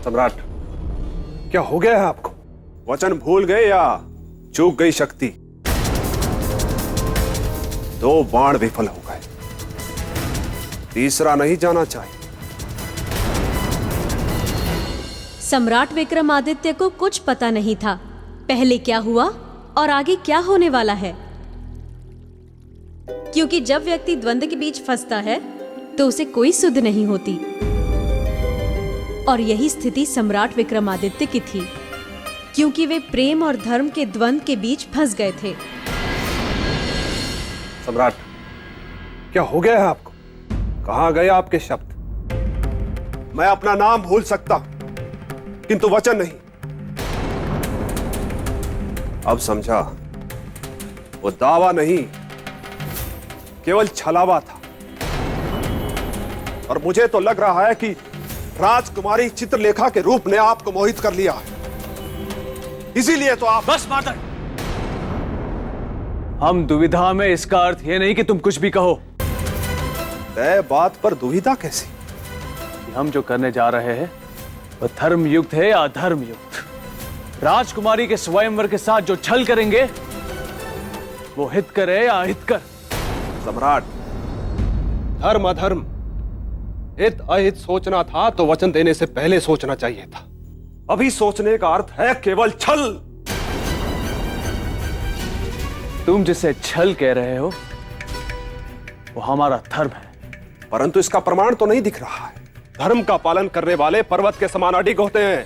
सम्राट, क्या हो गया है आपको? वचन भूल गए या चूक गई शक्ति? 2 बाण विफल हो गए, तीसरा नहीं जाना चाहिए। सम्राट विक्रमादित्य को कुछ पता नहीं था पहले क्या हुआ और आगे क्या होने वाला है, क्योंकि जब व्यक्ति द्वंद्व के बीच फंसता है तो उसे कोई सुध नहीं होती। और यही स्थिति सम्राट विक्रमादित्य की थी, क्योंकि वे प्रेम और धर्म के द्वंद्व के बीच फंस गए थे। सम्राट, क्या हो गया है आपको? कहां गए आपके शब्द? मैं अपना नाम भूल सकता किंतु वचन नहीं। अब समझा, वो दावा नहीं केवल छलावा था। और मुझे तो लग रहा है कि राजकुमारी चित्रलेखा के रूप ने आपको मोहित कर लिया है, इसीलिए तो आप। बस मार्तंड, हम दुविधा में, इसका अर्थ यह नहीं कि तुम कुछ भी कहो। तय बात पर दुविधा कैसी? हम जो करने जा रहे हैं वह धर्म युक्त है या अधर्म युक्त? राजकुमारी के स्वयंवर के साथ जो छल करेंगे वो हित करे या अहित कर? सम्राट, धर्म अधर्म, हित अहित सोचना था तो वचन देने से पहले सोचना चाहिए था। अभी सोचने का अर्थ है केवल छल। तुम जिसे छल कह रहे हो वो हमारा धर्म है, परंतु इसका प्रमाण तो नहीं दिख रहा है। धर्म का पालन करने वाले पर्वत के समान अडिग होते हैं।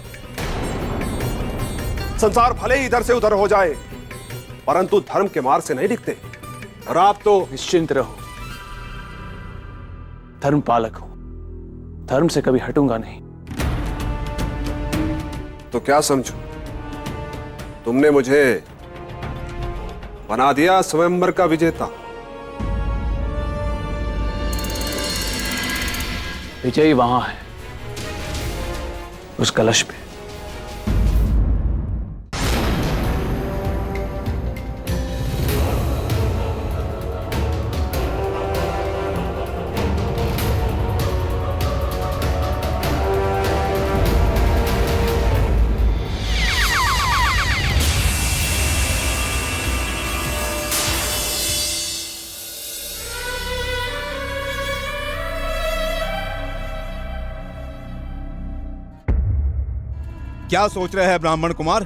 संसार भले ही इधर से उधर हो जाए, परंतु धर्म के मार्ग से नहीं दिखते। और आप तो निश्चिंत रहो, धर्म पालक हूं, धर्म से कभी हटूंगा नहीं। तो क्या समझो, तुमने मुझे बना दिया स्वयंवर का विजेता। विजयी वहां है, उस कलश पे। क्या सोच रहे हैं ब्राह्मण कुमार?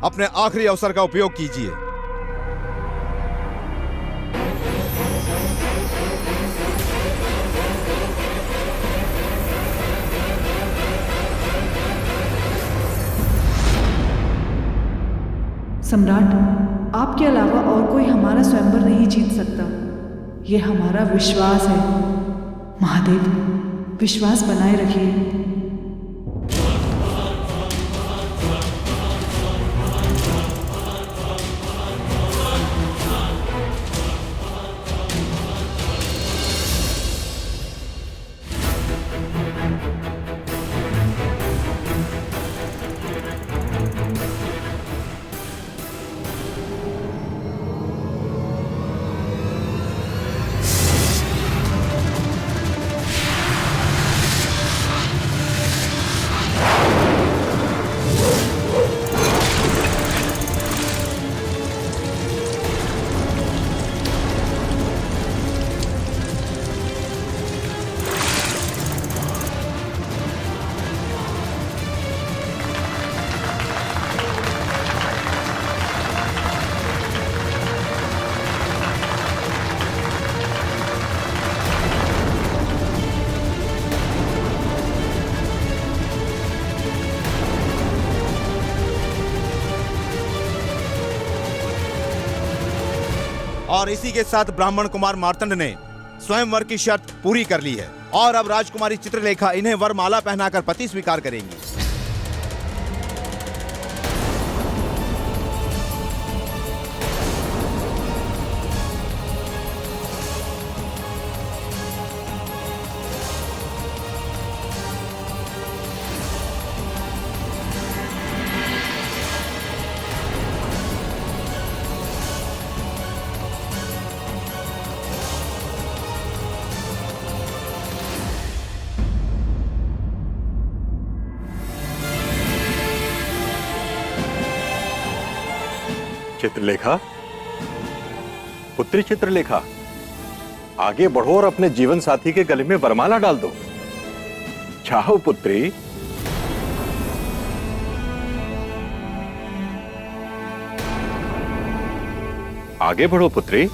अपने आखिरी अवसर का उपयोग कीजिए। सम्राट, आपके अलावा और कोई हमारा स्वयंवर नहीं जीत सकता। ये हमारा विश्वास है। महादेव, विश्वास बनाए रखिए। और इसी के साथ ब्राह्मण कुमार मार्तंड ने स्वयंवर की शर्त पूरी कर ली है और अब राजकुमारी चित्रलेखा इन्हें वरमाला पहनाकर पति स्वीकार करेंगी। चित्रलेखा, पुत्री चित्रलेखा, आगे बढ़ो और अपने जीवन साथी के गले में वरमाला डाल दो। चाहो पुत्री। आगे बढ़ो पुत्री।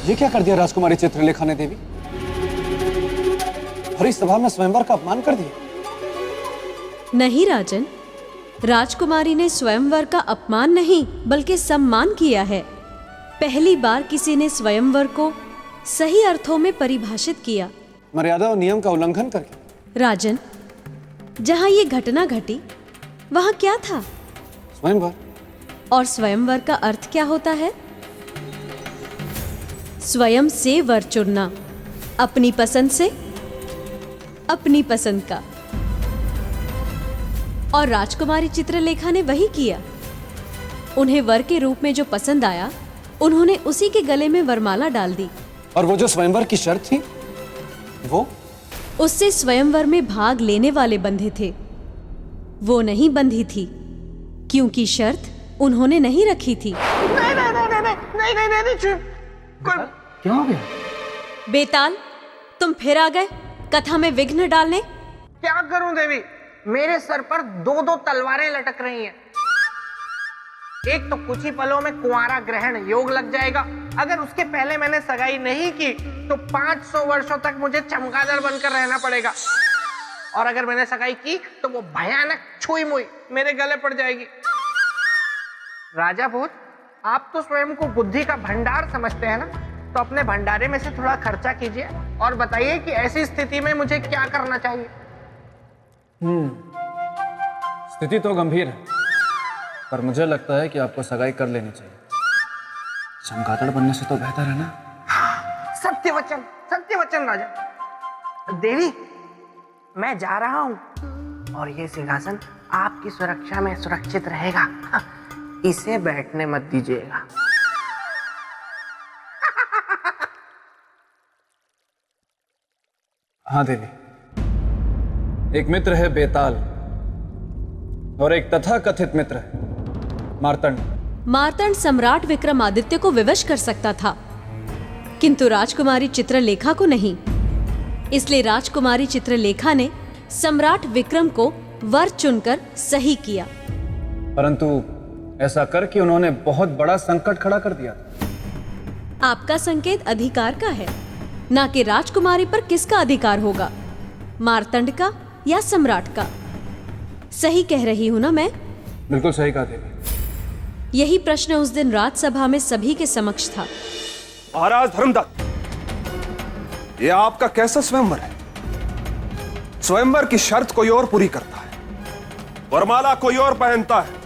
ये क्या कर दिया राजकुमारी चित्रलेखा ने देवी? हरी सभा में स्वयंवर का अपमान कर दिया। नहीं राजन, राजकुमारी ने स्वयंवर का अपमान नहीं बल्कि सम्मान किया है। पहली बार किसी ने स्वयंवर को सही अर्थों में परिभाषित किया, मर्यादा और नियम का उल्लंघन करके। राजन, जहां ये घटना घटी वहां क्या था? स्वयंवर। और स्वयंवर का अर्थ क्या होता है? स्वयं से वर चुनना, अपनी पसंद से, अपनी पसंद का। और राजकुमारी चित्रलेखा ने वही किया। उन्हें वर के रूप में जो पसंद आया उन्होंने उसी के गले में वरमाला डाल दी। और वो जो स्वयंवर की शर्त थी वो? उससे स्वयंवर में भाग लेने वाले बंधे थे, वो नहीं बंधी थी, क्योंकि शर्त उन्होंने नहीं रखी थी। क्या हो गया? बेताल, तुम फिर आ गए कथा में विघ्न डालने। क्या करूं देवी, मेरे सर पर दो दो तलवारें लटक रही हैं। एक तो कुछ ही पलों में कुंवारा ग्रहण योग लग जाएगा। अगर उसके पहले मैंने सगाई नहीं की तो 500 वर्षों तक मुझे चमगादड़ बनकर रहना पड़ेगा। और अगर मैंने सगाई की तो वो भयानक छुई मुई मेरे गले पड़ जाएगी। राजा भोज, आप तो स्वयं को बुद्धि का भंडार समझते हैं ना, तो अपने भंडारे में से थोड़ा खर्चा कीजिए और बताइए कि ऐसी स्थिति में मुझे क्या करना चाहिए। स्थिति तो गंभीर है, पर मुझे लगता है कि आपको सगाई कर लेनी चाहिए। चमगादड़ बनने से तो बेहतर है ना। सत्य वचन राजा। देवी, मैं जा रहा हूं और ये सिंहासन आपकी सुरक्षा में सुरक्षित रहेगा। इसे बैठने मत दीजिएगा। हाँ देवी, एक मित्र है बेताल और एक तथाकथित मित्र है मार्तंड। मार्तंड सम्राट विक्रमादित्य को विवश कर सकता था, किंतु राजकुमारी चित्रलेखा को नहीं। इसलिए राजकुमारी चित्रलेखा ने सम्राट विक्रम को वर चुनकर सही किया। परंतु ऐसा करके उन्होंने बहुत बड़ा संकट खड़ा कर दिया। आपका संकेत अधिकार का है, ना कि राजकुमारी पर किसका अधिकार होगा, मार्तंड का या सम्राट का। सही कह रही हूं ना मैं? बिल्कुल सही कहा देवी। यही प्रश्न उस दिन राजसभा में सभी के समक्ष था। महाराज धर्मदत्त, ये आपका कैसा स्वयंवर है? स्वयंवर की शर्त कोई और पूरी करता है, वरमाला कोई और पहनता है,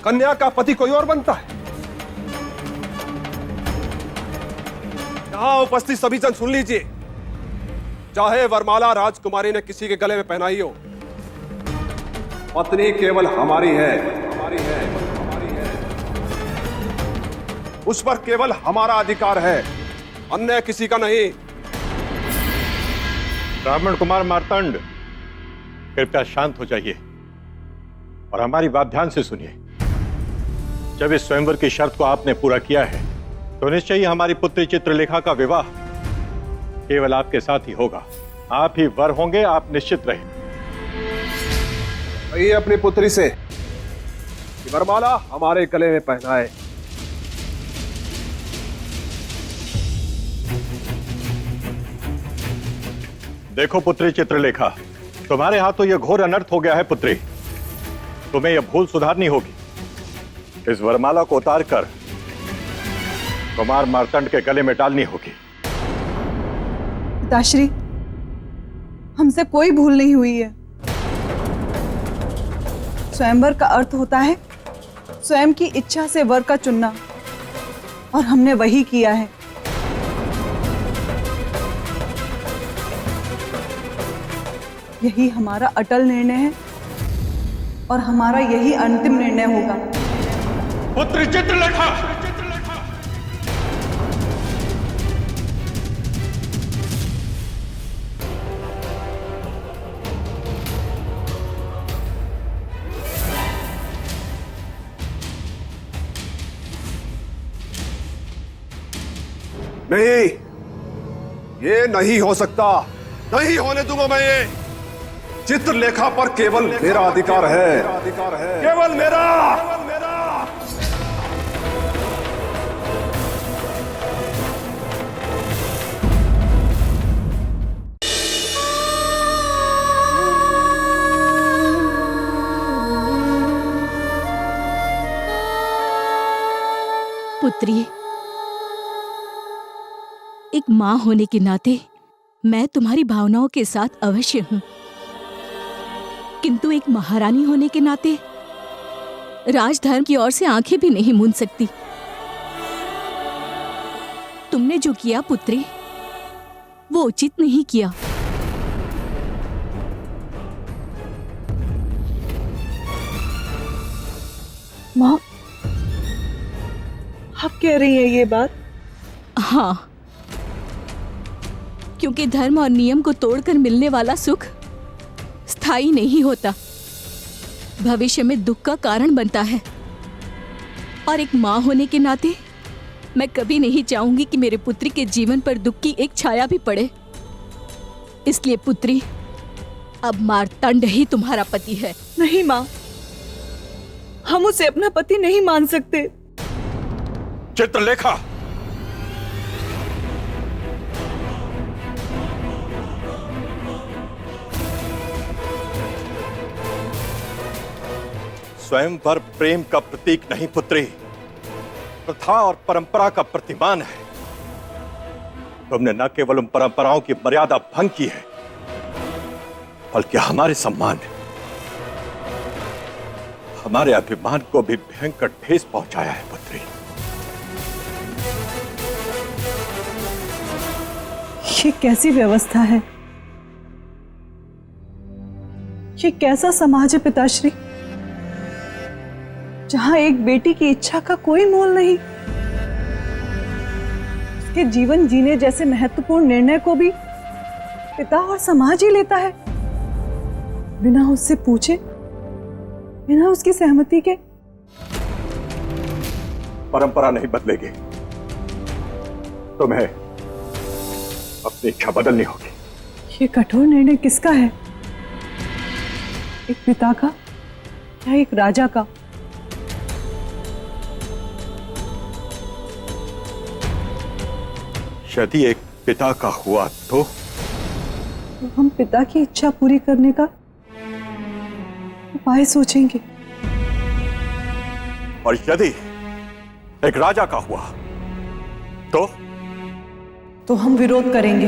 कन्या का पति कोई और बनता है। यहां उपस्थित सभी जन सुन लीजिए, चाहे वरमाला राजकुमारी ने किसी के गले में पहनाई हो, पत्नी केवल हमारी है, हमारी है, हमारी है। उस पर केवल हमारा अधिकार है, अन्य किसी का नहीं। ब्राह्मण कुमार मार्तंड, कृपया शांत हो जाइए और हमारी बात ध्यान से सुनिए। जब इस स्वयंवर की शर्त को आपने पूरा किया है तो निश्चय ही हमारी पुत्री चित्रलेखा का विवाह केवल आपके साथ ही होगा। आप ही वर होंगे, आप निश्चित रहे। कहिए अपनी पुत्री से कि वरमाला हमारे गले में पहनाए। देखो पुत्री चित्रलेखा, तुम्हारे हाथों यह घोर अनर्थ हो गया है पुत्री। तुम्हें यह भूल सुधारनी होगी। इस वरमाला को उतार कर कुमार मार्तंड के गले में डालनी होगी। पिताश्री, हमसे कोई भूल नहीं हुई है। स्वयंवर का अर्थ होता है स्वयं की इच्छा से वर का चुनना, और हमने वही किया है। यही हमारा अटल निर्णय है और हमारा यही अंतिम निर्णय होगा। पुत्री चित्रलेखा, नहीं, ये नहीं हो सकता, नहीं होने दूंगा मैं ये। चित्रलेखा पर केवल मेरा अधिकार है, केवल मेरा। पुत्री, एक मां होने के नाते मैं तुम्हारी भावनाओं के साथ अवश्य हूं, किंतु एक महारानी होने के नाते राजधर्म की ओर से आंखें भी नहीं मूंद सकती। तुमने जो किया पुत्री, वो उचित नहीं किया। माँ, आप कह रही हैं ये बात? हाँ, क्योंकि धर्म और नियम को तोड़कर मिलने वाला सुख स्थायी नहीं होता, भविष्य में दुख का कारण बनता है। और एक माँ होने के नाते मैं कभी नहीं चाहूंगी कि मेरे पुत्री के जीवन पर दुख की एक छाया भी पड़े। इसलिए पुत्री, अब मार्तंड ही तुम्हारा पति है। नहीं माँ, हम उसे अपना पति नहीं मान सकते। चित्रलेखा, स्वयंवर प्रेम का प्रतीक नहीं पुत्री, प्रथा और परंपरा का प्रतिमान है। तुमने न केवल उन परंपराओं की मर्यादा भंग की है, बल्कि हमारे सम्मान, हमारे अभिमान को भी भयंकर ठेस पहुंचाया है पुत्री। ये कैसी व्यवस्था है? ये कैसा समाज है पिताश्री? जहां एक बेटी की इच्छा का कोई मोल नहीं, उसके जीवन जीने जैसे महत्वपूर्ण निर्णय को भी पिता और समाज ही लेता है, बिना उससे पूछे, बिना उसकी सहमति के। परंपरा नहीं बदलेगी, तुम्हें अपनी इच्छा बदलनी होगी। ये कठोर निर्णय किसका है? एक पिता का या एक राजा का? यदि एक पिता का हुआ तो हम पिता की इच्छा पूरी करने का उपाय सोचेंगे। और यदि एक राजा का हुआ तो हम विरोध करेंगे।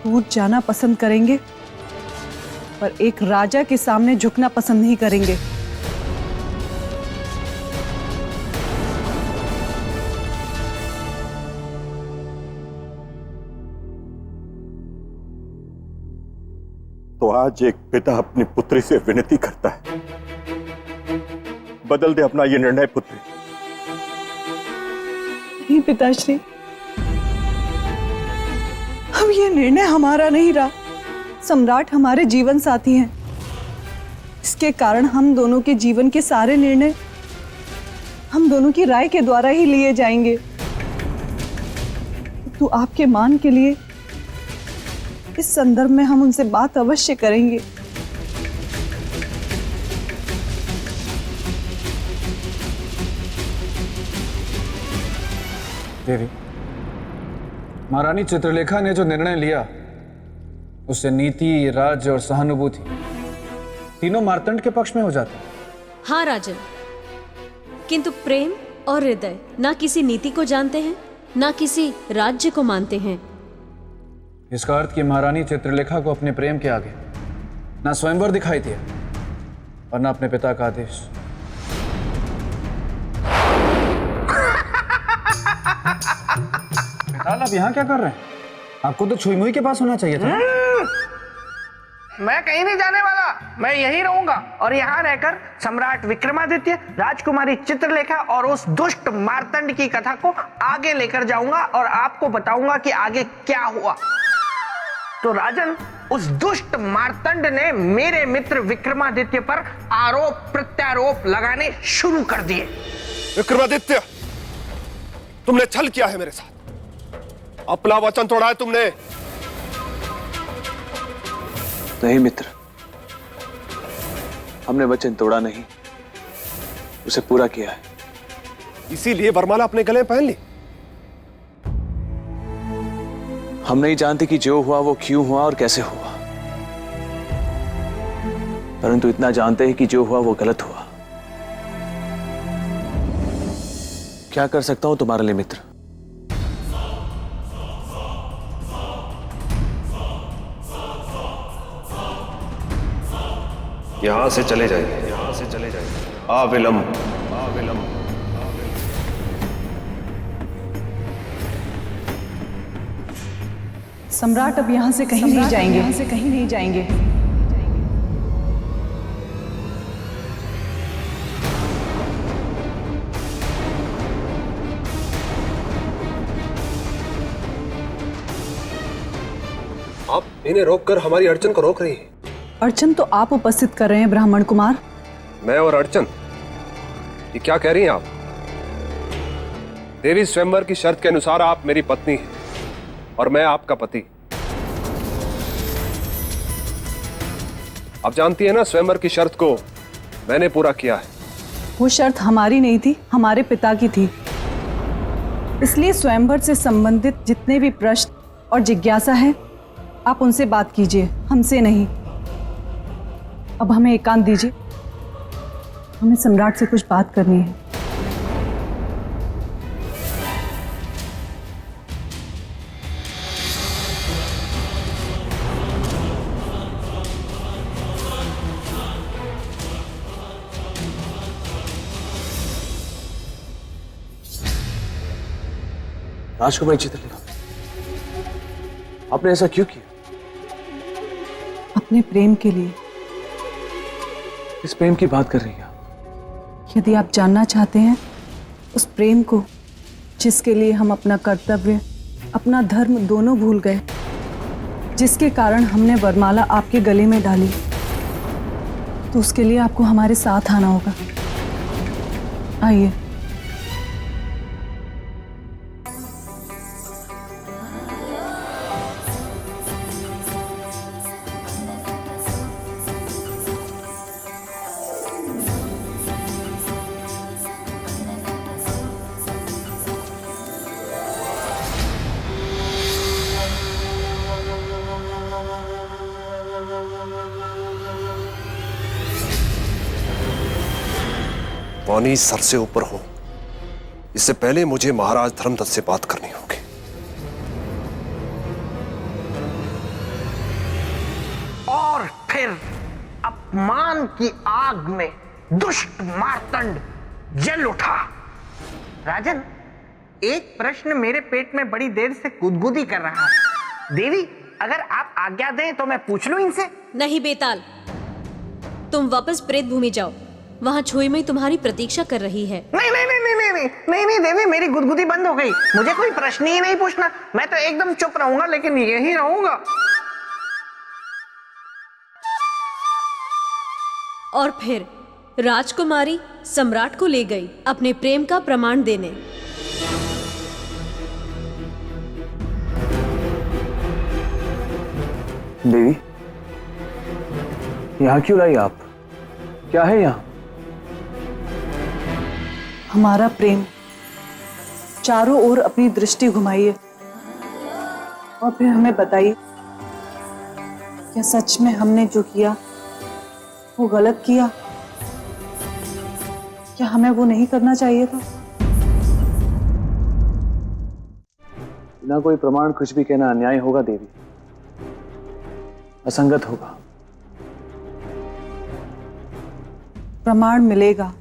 टूट जाना पसंद करेंगे, पर एक राजा के सामने झुकना पसंद नहीं करेंगे। तो आज एक पिता अपनी पुत्री से विनती करता है, बदल दे अपना ये निर्णय पुत्री। नहीं पिताश्री, अब ये निर्णय हमारा नहीं रहा। सम्राट हमारे जीवन साथी हैं। इसके कारण हम दोनों के जीवन के सारे निर्णय हम दोनों की राय के द्वारा ही लिए जाएंगे। तो आपके मान के लिए इस संदर्भ में हम उनसे बात अवश्य करेंगे। देवी, महारानी चित्रलेखा ने जो निर्णय लिया उससे नीति, राज्य और सहानुभूति तीनों मार्तंड के पक्ष में हो जाते हैं। हाँ राजन, किंतु प्रेम और हृदय ना किसी नीति को जानते हैं, ना किसी राज्य को मानते हैं। इसका अर्थ कि महारानी चित्रलेखा को अपने प्रेम के आगे ना स्वयंवर दिखाई दिया और ना अपने पिता का आदेश। बेताल, आप यहाँ क्या कर रहे हैं? आपको तो छुई मुई के पास होना चाहिए था। मैं कहीं नहीं जाने वाला, मैं यहीं रहूंगा और यहाँ रहकर सम्राट विक्रमादित्य, राजकुमारी चित्रलेखा और उस दुष्ट मार्तंड की कथा को आगे लेकर जाऊंगा और आपको बताऊंगा कि आगे क्या हुआ। तो राजन, उस दुष्ट मार्तंड ने मेरे मित्र विक्रमादित्य पर आरोप प्रत्यारोप लगाने शुरू कर दिए। विक्रमादित्य, तुमने छल किया है मेरे साथ, अपना वचन तोड़ा है तुमने। नहीं मित्र, हमने वचन तोड़ा नहीं, उसे पूरा किया है। इसीलिए वरमाला अपने गले पहन ली। हम नहीं जानते कि जो हुआ वो क्यों हुआ और कैसे हुआ, परंतु इतना जानते हैं कि जो हुआ वो गलत हुआ। क्या कर सकता हूं तुम्हारे लिए मित्र? यहां से चले जाइए, यहां से चले जाइए, अविलंब, अविलंब। सम्राट अब यहाँ से कहीं नहीं जाएंगे, यहाँ से कहीं नहीं जाएंगे। आप इन्हें रोककर हमारी अड़चन को रोक रही हैं। अड़चन तो आप उपस्थित कर रहे हैं ब्राह्मण कुमार। मैं और अड़चन, ये क्या कह रही हैं आप? देवी स्वयंवर की शर्त के अनुसार आप मेरी पत्नी हैं और मैं आपका पति। आप जानती हैं ना, स्वयंवर की शर्त को मैंने पूरा किया है। वो शर्त हमारी नहीं थी, हमारे पिता की थी। इसलिए स्वयंवर से संबंधित जितने भी प्रश्न और जिज्ञासा है, आप उनसे बात कीजिए, हमसे नहीं। अब हमें एकांत दीजिए, हमें सम्राट से कुछ बात करनी है। राजकुमारी चित्रलेखा, आपने ऐसा क्यों किया? अपने प्रेम के लिए। इस प्रेम की बात कर रही हैं? यदि आप जानना चाहते हैं उस प्रेम को जिसके लिए हम अपना कर्तव्य, अपना धर्म दोनों भूल गए, जिसके कारण हमने वरमाला आपके गले में डाली, तो उसके लिए आपको हमारे साथ आना होगा। आइए। पानी सर से ऊपर हो, इससे पहले मुझे महाराज धर्मदत्त से बात करनी होगी। और फिर अपमान की आग में दुष्ट मार्तंड जल उठा। राजन, एक प्रश्न मेरे पेट में बड़ी देर से गुदगुदी कर रहा है। देवी, अगर आप आज्ञा दें तो मैं पूछ लूं इनसे? नहीं बेताल, तुम वापस प्रेत भूमि जाओ, वहाँ छुईमुई तुम्हारी प्रतीक्षा कर रही है। नहीं नहीं नहीं नहीं नहीं नहीं नहीं नहीं देवी, मेरी गुदगुदी बंद हो गई। मुझे कोई प्रश्न ही नहीं पूछना। मैं तो एकदम चुप रहूंगा, लेकिन यही रहूंगा। और फिर राजकुमारी सम्राट को ले गई अपने प्रेम का प्रमाण देने। देवी, यहाँ क्यों लाई आप? क्या है यहाँ? हमारा प्रेम। चारों ओर अपनी दृष्टि घुमाइए और फिर हमें बताइए, क्या सच में हमने जो किया वो गलत किया? क्या हमें वो नहीं करना चाहिए था? बिना कोई प्रमाण कुछ भी कहना अन्याय होगा देवी, असंगत होगा। प्रमाण मिलेगा।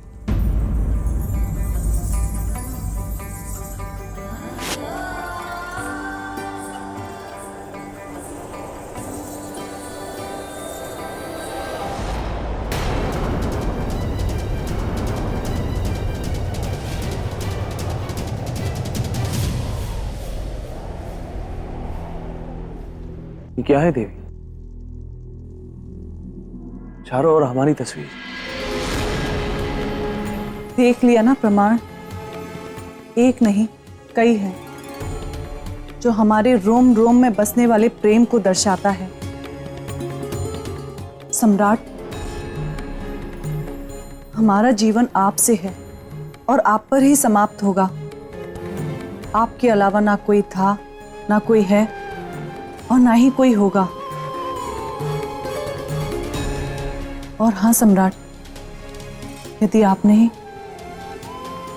ये क्या है देवी? चारों ओर हमारी तस्वीर। देख लिया ना प्रमाण? एक नहीं, कई हैं, जो हमारे रोम रोम में बसने वाले प्रेम को दर्शाता है। सम्राट, हमारा जीवन आपसे है और आप पर ही समाप्त होगा। आपके अलावा ना कोई था, ना कोई है और ना ही कोई होगा। और हाँ सम्राट, यदि आप नहीं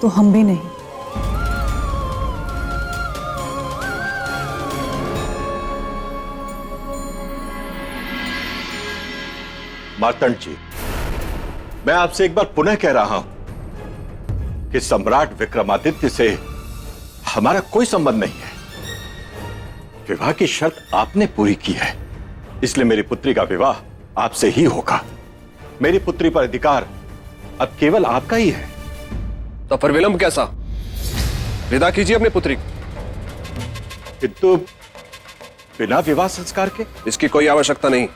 तो हम भी नहीं। मार्तंड जी, मैं आपसे एक बार पुनः कह रहा हूं कि सम्राट विक्रमादित्य से हमारा कोई संबंध नहीं है। विवाह की शर्त आपने पूरी की है, इसलिए मेरी पुत्री का विवाह आपसे ही होगा। मेरी पुत्री पर अधिकार अब केवल आपका ही है। तो फिर विलंब कैसा? विदा कीजिए अपनी पुत्री को। किंतु बिना विवाह संस्कार के? इसकी कोई आवश्यकता नहीं।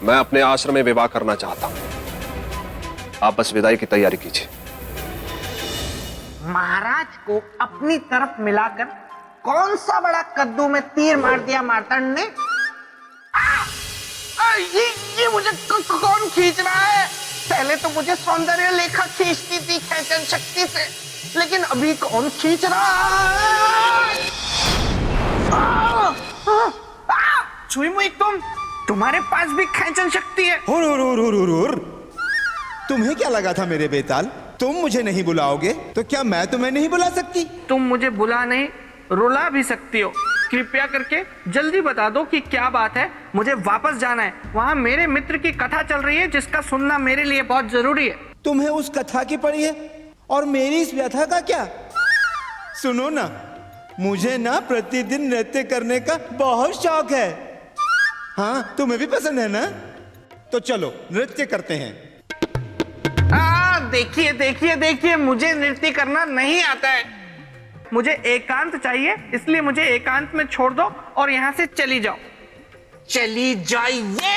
मैं अपने आश्रम में विवाह करना चाहता हूं। आप बस विदाई की तैयारी कीजिए। महाराज को अपनी तरफ मिलाकर कौन सा बड़ा कद्दू में तीर मार दिया मार्तंड ने? ये मुझे कौन खींच रहा है? पहले तो मुझे सौंदर्य लेखा खींचती थी खेचन शक्ति से, लेकिन अभी कौन खींच रहा है? छुईमुई, तुम्हारे पास भी खेचन शक्ति है? तुम्हें क्या लगा था मेरे बेताल? तुम मुझे नहीं बुलाओगे तो क्या मैं तुम्हें नहीं बुला सकती? तुम मुझे बुला नहीं, रुला भी सकती हो। कृपया करके जल्दी बता दो कि क्या बात है। मुझे वापस जाना है। वहाँ मेरे मित्र की कथा चल रही है, जिसका सुनना मेरे लिए बहुत जरूरी है। तुम्हें उस कथा की पड़ी है और मेरी इस व्यथा का क्या? सुनो ना, मुझे ना प्रतिदिन नृत्य करने का बहुत शौक है। हाँ, तुम्हें भी पसंद है ना? तो चलो नृत्य करते हैं। देखिए देखिए देखिए, मुझे नृत्य करना नहीं आता है। मुझे एकांत चाहिए, इसलिए मुझे एकांत में छोड़ दो और यहाँ से चली जाओ। चली जाइए।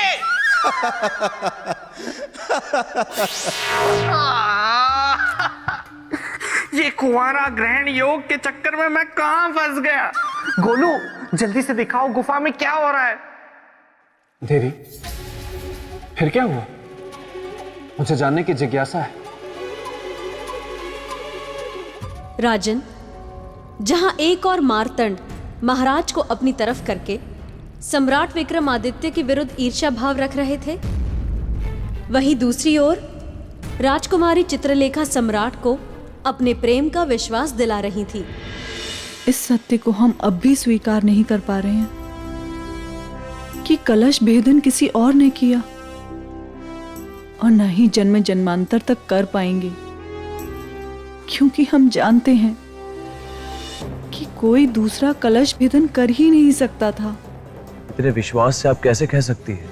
ये कुंवारा ग्रहण योग के चक्कर में मैं कहां फंस गया। गोलू, जल्दी से दिखाओ गुफा में क्या हो रहा है। देवी, फिर क्या हुआ? मुझे जानने की जिज्ञासा है। राजन, जहां एक और मार्तंड महाराज को अपनी तरफ करके सम्राट विक्रमादित्य के विरुद्ध ईर्ष्या भाव रख रहे थे, वहीं दूसरी ओर राजकुमारी चित्रलेखा सम्राट को अपने प्रेम का विश्वास दिला रही थी। इस सत्य को हम अब भी स्वीकार नहीं कर पा रहे हैं कि कलश भेदन किसी और ने किया और न ही जन्म जन्मांतर तक कर पाएंगे, क्योंकि हम जानते हैं कि कोई दूसरा कलश भेदन कर ही नहीं सकता था। तेरे विश्वास से आप कैसे कह सकती है?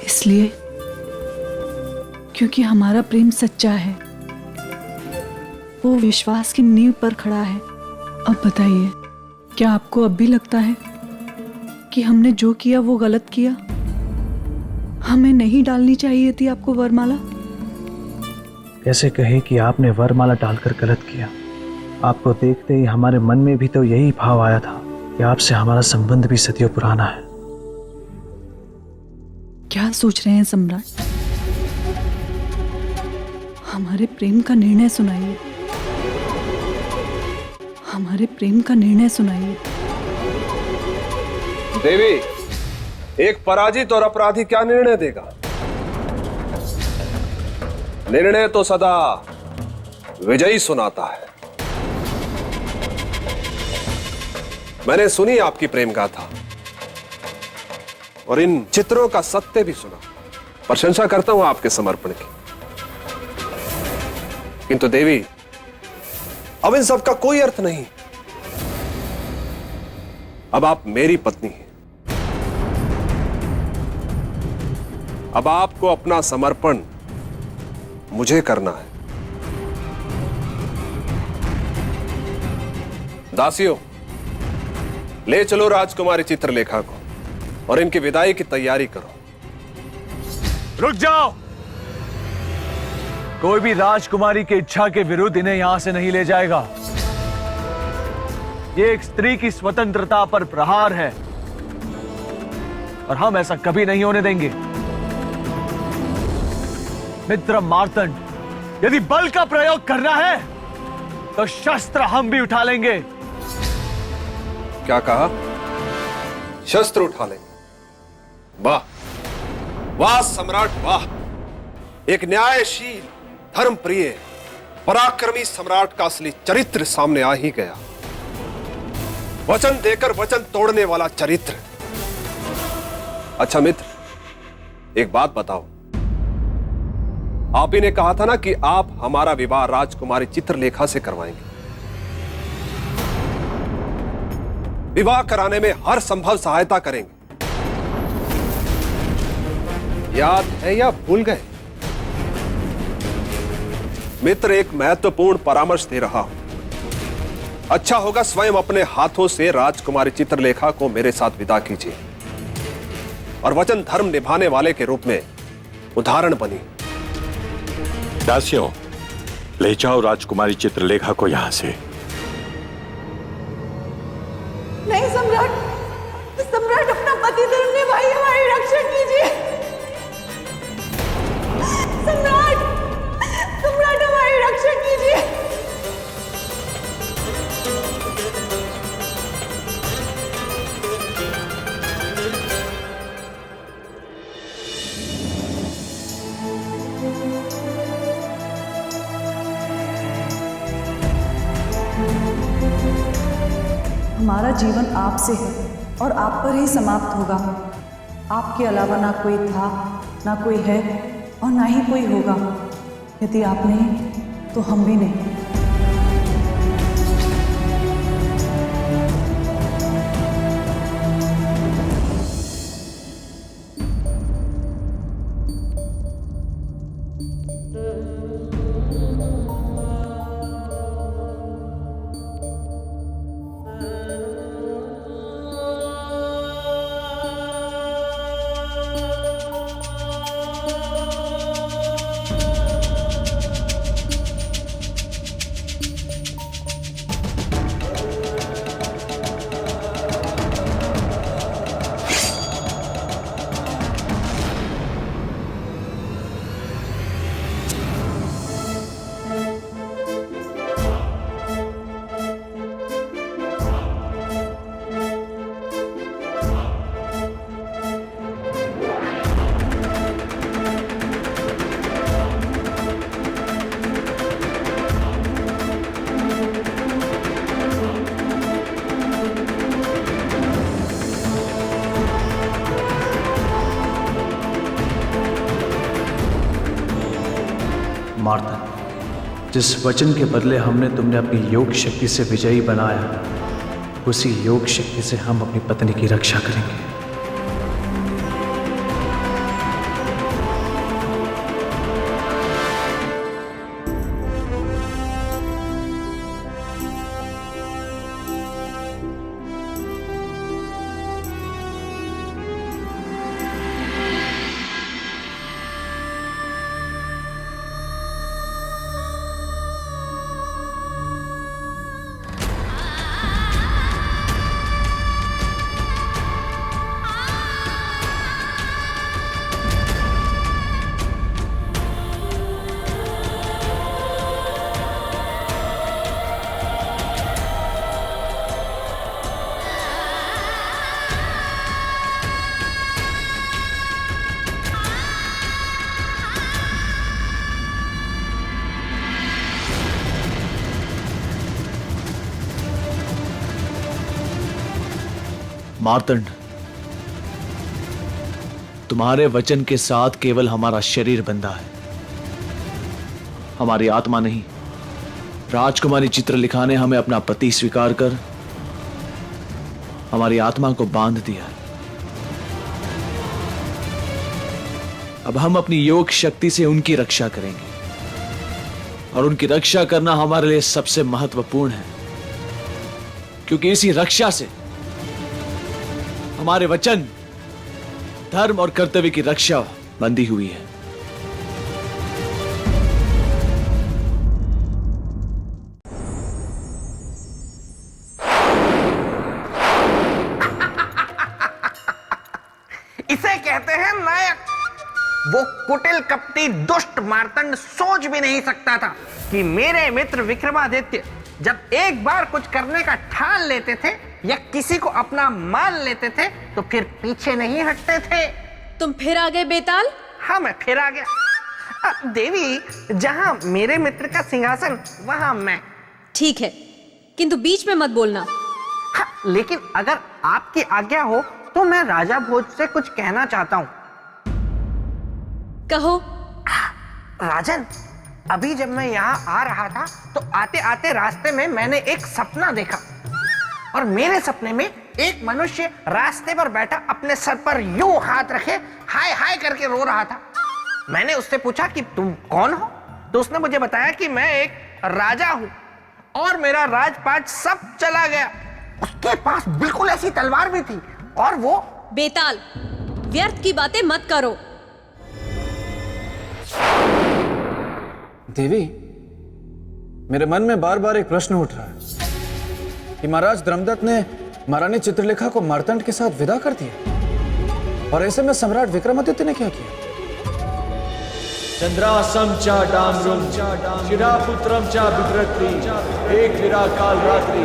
इसलिए क्योंकि हमारा प्रेम सच्चा है, वो विश्वास की नींव पर खड़ा है। अब बताइए, क्या आपको अब भी लगता है कि हमने जो किया वो गलत किया? हमें नहीं डालनी चाहिए थी आपको वरमाला? कैसे कहें कि आपने वरमाला डालकर गलत किया? आपको देखते ही हमारे मन में भी तो यही भाव आया था कि आपसे हमारा संबंध भी सदियों पुराना है। क्या सोच रहे हैं सम्राट? हमारे प्रेम का निर्णय सुनाइए, हमारे प्रेम का निर्णय सुनाइए। देवी, एक पराजित और अपराधी क्या निर्णय देगा? निर्णय तो सदा विजयी सुनाता है। मैंने सुनी आपकी प्रेम गाथा और इन चित्रों का सत्य भी सुना। प्रशंसा करता हूं आपके समर्पण की। किंतु देवी, अब इन सब का कोई अर्थ नहीं। अब आप मेरी पत्नी हैं। अब आपको अपना समर्पण मुझे करना है। दासियों, ले चलो राजकुमारी चित्रलेखा को और इनकी विदाई की तैयारी करो। रुक जाओ! कोई भी राजकुमारी की इच्छा के विरुद्ध इन्हें यहां से नहीं ले जाएगा। ये एक स्त्री की स्वतंत्रता पर प्रहार है और हम ऐसा कभी नहीं होने देंगे। मित्र मार्तंड, यदि बल का प्रयोग करना है तो शस्त्र हम भी उठा लेंगे। क्या कहा? शस्त्र उठा लेंगे? वाह वाह सम्राट, वाह! एक न्यायशील, धर्मप्रिय, पराक्रमी सम्राट का असली चरित्र सामने आ ही गया। वचन देकर वचन तोड़ने वाला चरित्र। अच्छा मित्र, एक बात बताओ, आप ही ने कहा था ना कि आप हमारा विवाह राजकुमारी चित्रलेखा से करवाएंगे। विवाह कराने में हर संभव सहायता करेंगे। याद है या भूल गए? मित्र, एक महत्वपूर्ण परामर्श दे रहा हूं। अच्छा होगा स्वयं अपने हाथों से राजकुमारी चित्रलेखा को मेरे साथ विदा कीजिए और वचन धर्म निभाने वाले के रूप में उदाहरण बनी। दासियों, ले जाओ राजकुमारी चित्रलेखा को यहां से। नहीं सम्राट, सम्राट अपना पति धर्म निभाइए, हमारी रक्षा कीजिए। सम्राट, सम्राट हमारी रक्षा कीजिए। हमारा जीवन आपसे है और आप पर ही समाप्त होगा। आपके अलावा ना कोई था, ना कोई है और ना ही कोई होगा। यदि आप नहीं तो हम भी नहीं। मार्तंड, जिस वचन के बदले हमने तुमने अपनी योग शक्ति से विजयी बनाया, उसी योग शक्ति से हम अपनी पत्नी की रक्षा करेंगे। मार्तंड, तुम्हारे वचन के साथ केवल हमारा शरीर बंधा है, हमारी आत्मा नहीं। राजकुमारी चित्रलेखा ने हमें अपना पति स्वीकार कर हमारी आत्मा को बांध दिया है। अब हम अपनी योग शक्ति से उनकी रक्षा करेंगे, और उनकी रक्षा करना हमारे लिए सबसे महत्वपूर्ण है, क्योंकि इसी रक्षा से हमारे वचन, धर्म और कर्तव्य की रक्षा बंधी हुई है। इसे कहते हैं नायक। वो कुटिल कपटी दुष्ट मार्तंड सोच भी नहीं सकता था कि मेरे मित्र विक्रमादित्य जब एक बार कुछ करने का ठान लेते थे या किसी को अपना मान लेते थे तो फिर पीछे नहीं हटते थे। तुम फिर आ गए बेताल? हाँ, मैं फिर आ गया। देवी, जहां मेरे मित्र का सिंहासन वहां मैं। ठीक है, किंतु बीच में मत बोलना। हाँ, लेकिन अगर आपकी आज्ञा हो तो मैं राजा भोज से कुछ कहना चाहता हूं। कहो। राजन, अभी जब मैं यहाँ आ रहा था तो आते आते रास्ते में मैंने एक सपना देखा, और मेरे सपने में एक मनुष्य रास्ते पर बैठा अपने सर पर यूं हाथ रखे हाय हाय करके रो रहा था। मैंने उससे पूछा कि तुम कौन हो, तो उसने मुझे बताया कि मैं एक राजा हूं और मेरा राजपाट सब चला गया। उसके पास बिल्कुल ऐसी तलवार भी थी, और वो। बेताल, व्यर्थ की बातें मत करो। देवी, मेरे मन में बार बार एक प्रश्न उठ रहा है कि महाराज धर्मदत्त ने महारानी चित्रलेखा को मार्तंड के साथ विदा कर दिया, और ऐसे में सम्राट विक्रमादित्य ने क्या किया? चंद्रासम चा डामरुम चिरापुत्रम चा बिभ्रति एक विरा काल रात्रि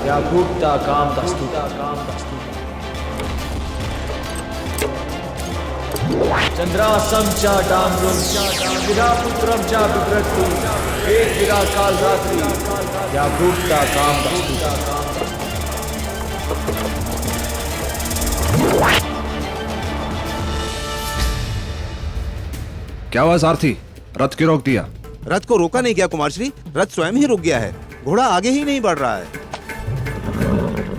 या भूक्ता काम दस्तुता। चंद्रासम चा डामरुम चिरापुत्रम चा बिभ्रति एक विरा काल रात्रि या भूक्ता काम दस्तुता। क्या हुआ सारथी, रथ क्यों रोक दिया? रथ को रोका नहीं गया कुमार श्री, रथ स्वयं ही रुक गया है। घोड़ा आगे ही नहीं बढ़ रहा है।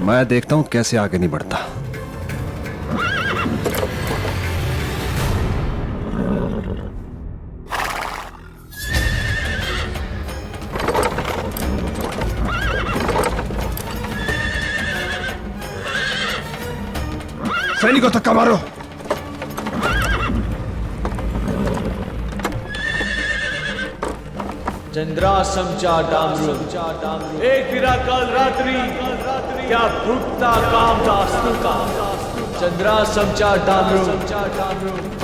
मैं देखता हूं कैसे आगे नहीं बढ़ता। सैनिकों धक्का मारो। चंद्रासम चा डामरुम एक विरा काल रात्रि क्या भूक्ता काम दास्तु का। चंद्रासम चा डामरुम।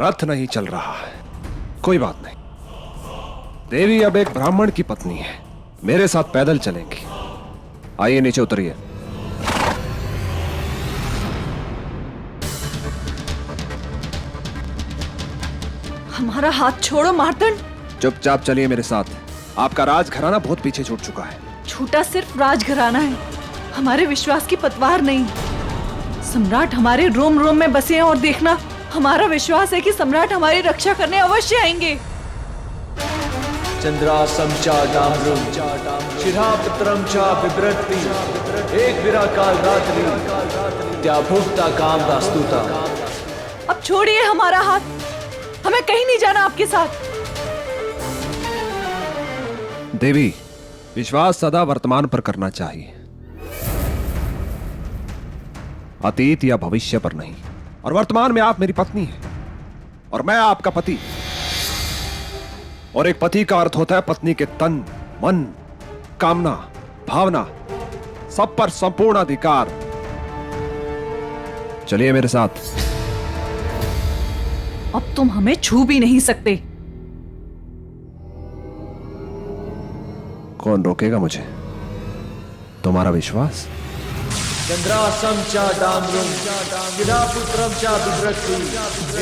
रथ नहीं चल रहा है, कोई बात नहीं। देवी अब एक ब्राह्मण की पत्नी है, मेरे साथ पैदल चलेंगी। आइए नीचे उतरिए। हमारा हाथ छोड़ो मार्तंड। चुपचाप चलिए मेरे साथ। आपका राजघराना बहुत पीछे छूट चुका है। छूटा सिर्फ राजघराना है, हमारे विश्वास की पतवार नहीं। सम्राट हमारे रोम रोम में बसे हैं और देखना, हमारा विश्वास है कि सम्राट हमारी रक्षा करने अवश्य आएंगे। चंद्रासम चा डामरुम शिरापुत्रम चा बिभ्रति एक विराकाल रात्रि त्या भुक्ता काम दास्तुता। अब छोड़िए हमारा हाथ, हमें कहीं नहीं जाना आपके साथ। देवी, विश्वास सदा वर्तमान पर करना चाहिए, अतीत या भविष्य पर नहीं। और वर्तमान में आप मेरी पत्नी हैं और मैं आपका पति। और एक पति का अर्थ होता है पत्नी के तन, मन, कामना, भावना सब पर संपूर्ण अधिकार। चलिए मेरे साथ। अब तुम हमें छू भी नहीं सकते। कौन रोकेगा मुझे? तुम्हारा विश्वास? चंद्रासम चा डामरुम शिरापुत्रम चा बिभ्रति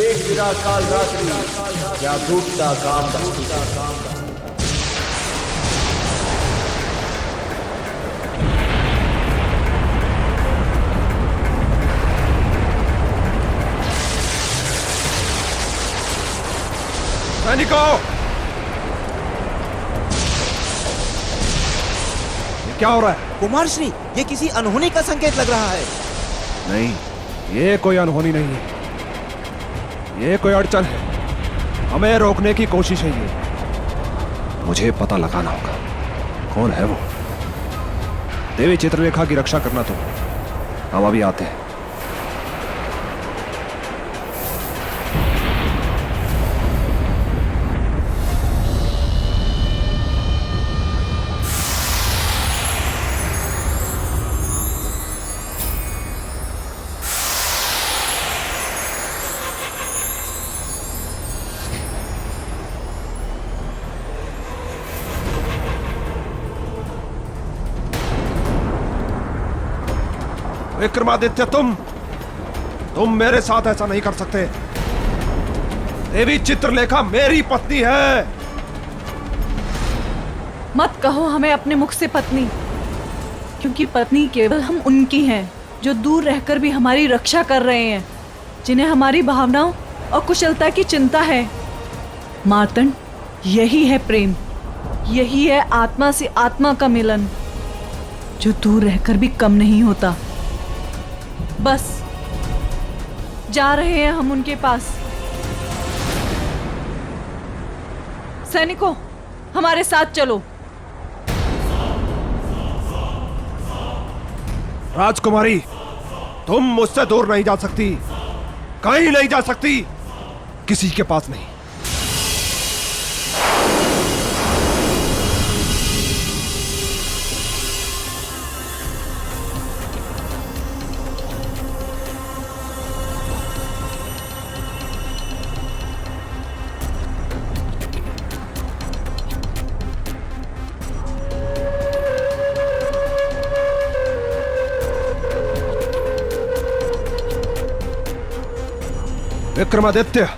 एक विराकाल रात्रि त्या भुक्ता काम दास्तुता। सैनिकों, ये क्या हो रहा है? कुमार श्री, ये किसी अनहोनी का संकेत लग रहा है। नहीं, ये कोई अनहोनी नहीं है, ये कोई अड़चन है। हमें रोकने की कोशिश है ये। मुझे पता लगाना होगा कौन है वो। देवी चित्रलेखा की रक्षा करना तुम। हम अभी आते हैं। विक्रमादित्य, तुम मेरे साथ ऐसा नहीं कर सकते। देवी चित्रलेखा मेरी पत्नी है। मत कहो हमें अपने मुख से पत्नी, क्योंकि पत्नी केवल हम उनकी हैं जो दूर रहकर भी हमारी रक्षा कर रहे हैं, जिन्हें हमारी भावनाओं और कुशलता की चिंता है। मार्तंड, यही है प्रेम, यही है आत्मा से आत्मा का मिलन, जो दूर रहकर भी कम नहीं होता। बस जा रहे हैं हम उनके पास। सैनिकों, हमारे साथ चलो। राजकुमारी, तुम मुझसे दूर नहीं जा सकती, कहीं नहीं जा सकती, किसी के पास नहीं। विक्रमादित्य,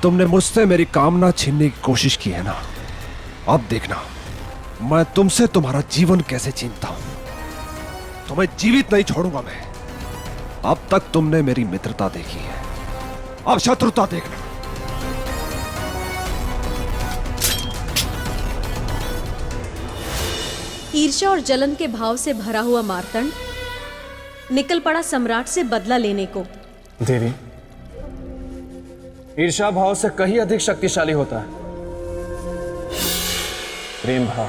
तुमने मुझसे मेरी कामना छीनने की कोशिश की है ना? अब देखना मैं तुमसे तुम्हारा जीवन कैसे छीनता हूं। तुम्हें जीवित नहीं छोड़ूंगा मैं। अब तक तुमने मेरी मित्रता देखी है, अब शत्रुता देखना। ईर्ष्या और जलन के भाव से भरा हुआ मार्तंड निकल पड़ा सम्राट से बदला लेने को। देवी, ईर्ष्या भाव से कहीं अधिक शक्तिशाली होता है प्रेम भाव।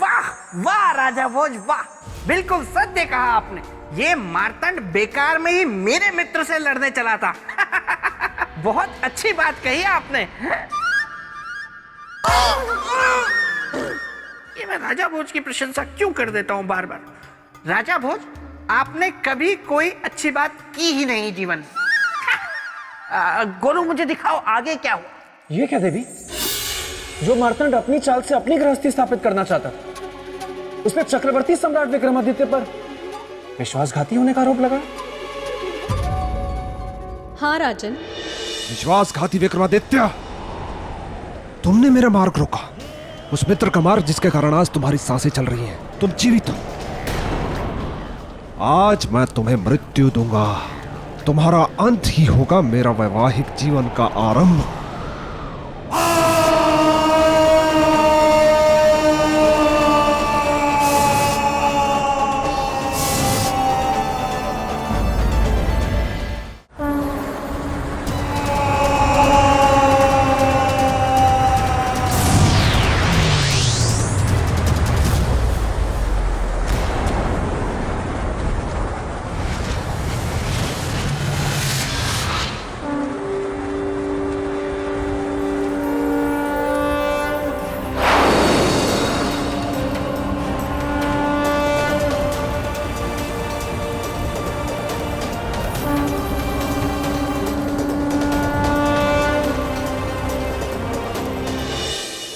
वाह वाह राजा भोज, वाह, बिल्कुल सत्य कहा आपने। ये मार्तंड बेकार में ही मेरे मित्र से लड़ने चला था। बहुत अच्छी बात कही आपने। ये मैं राजा भोज की प्रशंसा क्यों कर देता हूं बार बार। राजा भोज, आपने कभी कोई अच्छी बात की ही नहीं जीवन। गोलू, मुझे दिखाओ आगे क्या हुआ। ये क्या देवी? जो मार्तंड अपनी चाल से अपनी गृहस्थी स्थापित करना चाहता, उसने चक्रवर्ती सम्राट विक्रमादित्य पर विश्वासघाती होने का आरोप लगा। हाँ राजन, विश्वासघाती विक्रमादित्य, तुमने मेरा मार्ग रोका, उस मित्र का मार्ग जिसके कारण आज तुम्हारी सांसें चल रही हैं। तुम जीवित हो। आज मैं तुम्हें मृत्यु दूंगा। तुम्हारा अंत ही होगा मेरा वैवाहिक जीवन का आरंभ।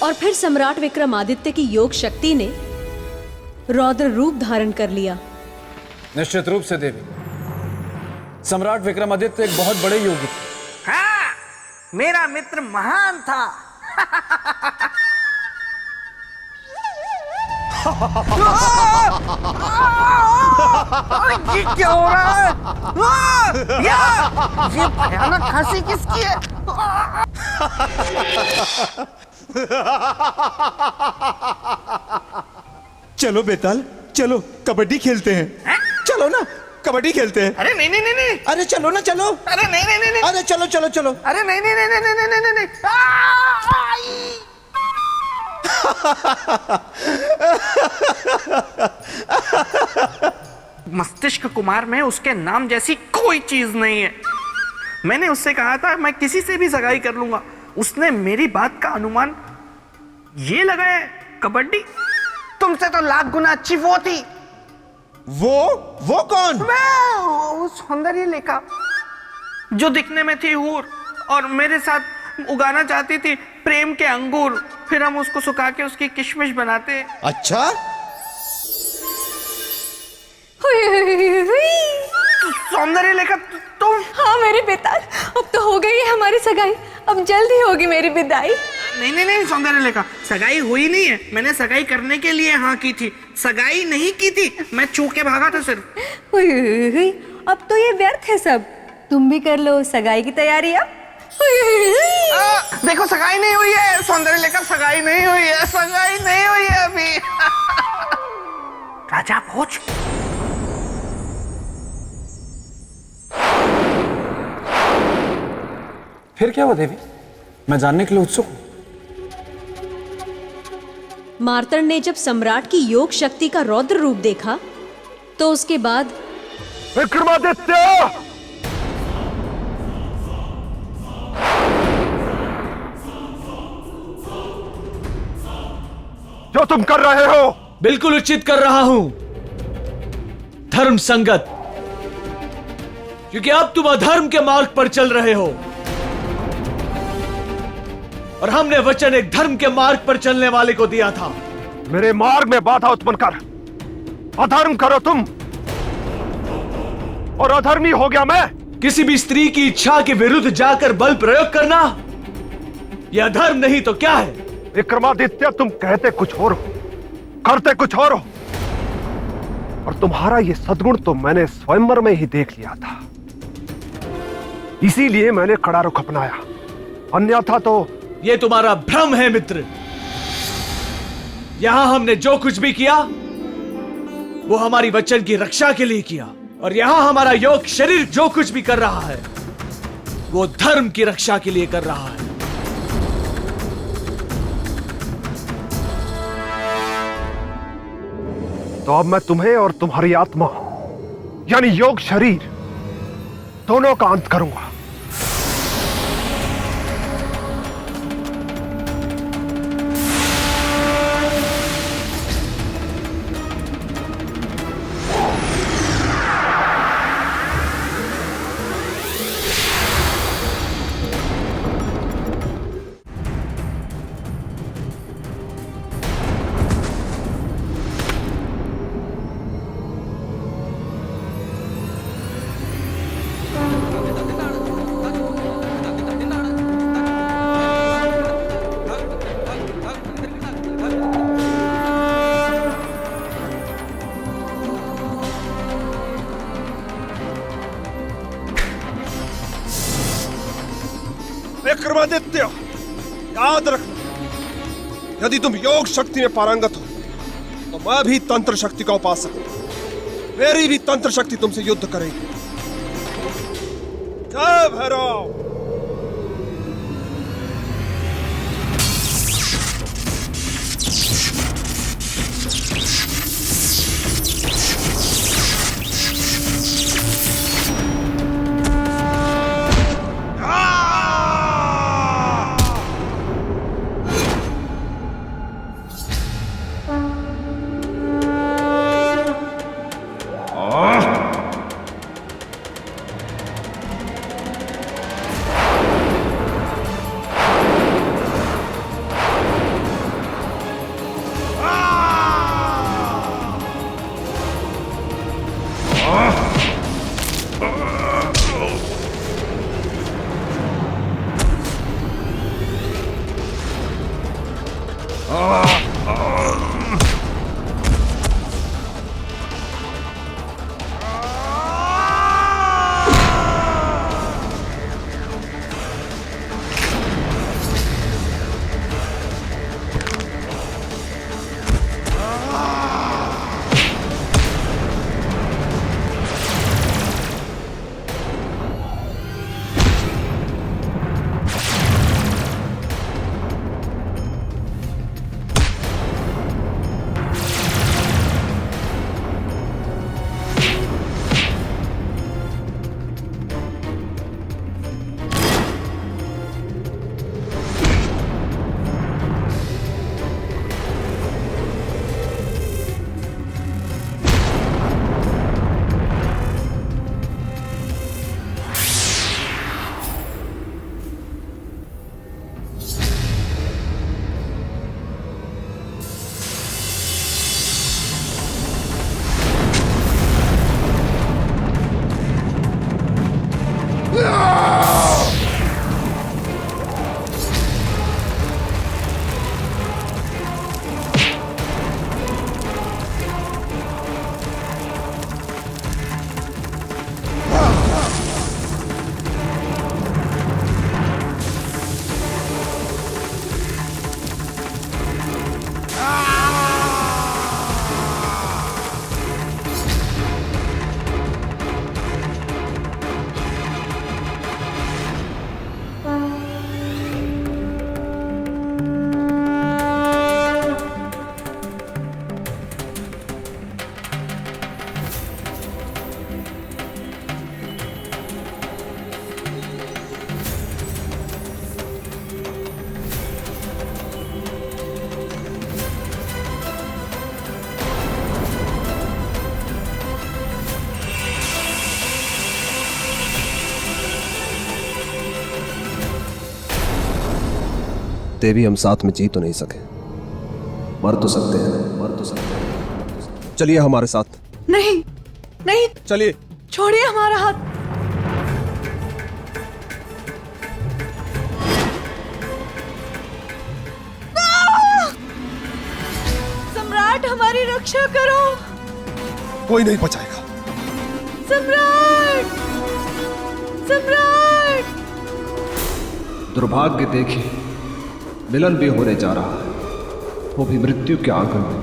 और फिर सम्राट विक्रमादित्य की योग शक्ति ने रौद्र रूप धारण कर लिया। निश्चित रूप से देवी, सम्राट विक्रमादित्य एक बहुत बड़े योगी थे। हाँ, मेरा मित्र महान था। ये क्या हो रहा है? ये भयानक हंसी किसकी है? चलो बेताल, चलो कबड्डी खेलते हैं। चलो ना, कबड्डी खेलते हैं। अरे नहीं नहीं नहीं नहीं। अरे चलो ना, चलो। अरे नहीं नहीं नहीं नहीं। अरे चलो चलो चलो। अरे नहीं नहीं नहीं नहीं नहीं नहीं नहीं। मस्तिष्क कुमार में उसके नाम जैसी कोई चीज नहीं है। मैंने उससे कहा था मैं किसी से भी सगाई कर लूंगा। उसने मेरी बात का अनुमान ये लगाया है, कबड्डी। तुमसे तो लाख गुना अच्छी वो थी। वो कौन? वो सौंदर्य लेखा जो दिखने में थी हूर और मेरे साथ उगाना चाहती थी प्रेम के अंगूर। फिर हम उसको सुखा के उसकी किशमिश बनाते। अच्छा, सौंदर्य लेखा तुम? हाँ मेरे बेताल, अब तो हो गई है हमारी सगाई। अब जल्द ही होगी मेरी विदाई। नहीं नहीं नहीं सौंदर्य लेखा, सगाई हुई नहीं है। मैंने सगाई करने के लिए हाँ की थी, सगाई नहीं की थी। मैं चूक के भागा था सिर्फ। अब तो ये व्यर्थ है सब। तुम भी कर लो सगाई की तैयारी अब। देखो सगाई नहीं हुई है सौंदर्य लेखा, सगाई नहीं हुई है, सगाई नहीं हुई है अभी। राजा भोज, फिर क्या हुआ देवी? मैं जानने के लिए उत्सुक हूं। मार्तंड ने जब सम्राट की योग शक्ति का रौद्र रूप देखा तो उसके बाद विक्रमादित्य, जो तुम कर रहे हो बिल्कुल उचित कर रहा हूं, धर्म संगत, क्योंकि अब तुम अधर्म के मार्ग पर चल रहे हो और हमने वचन एक धर्म के मार्ग पर चलने वाले को दिया था। मेरे मार्ग में बाधा उत्पन्न कर अधर्म करो तुम, और अधर्मी हो गया मैं। किसी भी स्त्री की इच्छा के विरुद्ध जाकर बल प्रयोग करना यह धर्म नहीं तो क्या है? विक्रमादित्य, तुम कहते कुछ और हो, करते कुछ और हो, और तुम्हारा ये सद्गुण तो मैंने स्वयंवर में ही देख लिया था। इसीलिए मैंने कड़ा रुख अपनाया, अन्यथा तो। ये तुम्हारा भ्रम है मित्र। यहां हमने जो कुछ भी किया वो हमारी वचन की रक्षा के लिए किया, और यहां हमारा योग शरीर जो कुछ भी कर रहा है वो धर्म की रक्षा के लिए कर रहा है। तो अब मैं तुम्हें और तुम्हारी आत्मा यानी योग शरीर दोनों का अंत करूंगा। विक्रमादित्य, याद रखना, यदि तुम योग शक्ति में पारंगत हो तो मैं भी तंत्र शक्ति का उपासक हूं। मेरी भी तंत्र शक्ति तुमसे युद्ध करेगी। जय भैरव। देवी, हम साथ में जी तो नहीं सके, मर तो सकते हैं, मर तो सकते हैं। चलिए हमारे साथ। नहीं नहीं, चलिए। छोड़िए हमारा हाथ। सम्राट, हमारी रक्षा करो। कोई नहीं बचाएगा। सम्राट, सम्राट। दुर्भाग्य देखिए, मिलन भी होने जा रहा है, वो भी मृत्यु के आंगन में।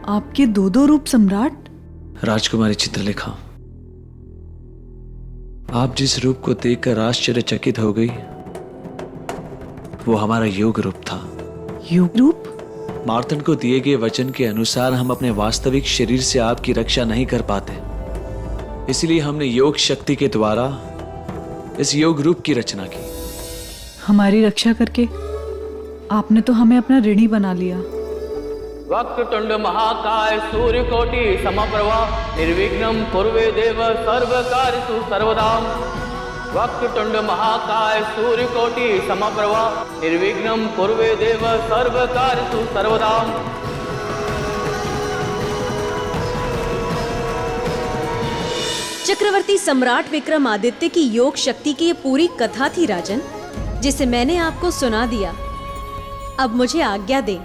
आपके दो दो रूप सम्राट? राजकुमारी चित्रलेखा, आप जिस रूप को देखकर आश्चर्यचकित हो गई, वो हमारा योग रूप था। योग रूप? मार्तंड को दिए गए वचन के अनुसार हम अपने वास्तविक शरीर से आपकी रक्षा नहीं कर पाते, इसलिए हमने योग शक्ति के द्वारा इस योग रूप की रचना की। हमारी रक्षा करके आपने तो हमें अपना ऋणी बना लिया। वक्रतुंड महाकाय सूर्यकोटि समप्रभा निर्विघ्नं कुर्वे देव सर्वकार्येषु सर्वदा। वक्रतुंड महाकाय सूर्यकोटि समप्रभा निर्विघ्नं कुर्वे देव सर्वकार्येषु सर्वदा। चक्रवर्ती सम्राट विक्रमादित्य की योग शक्ति की ये पूरी कथा थी राजन, जिसे मैंने आपको सुना दिया। अब मुझे आज्ञा दें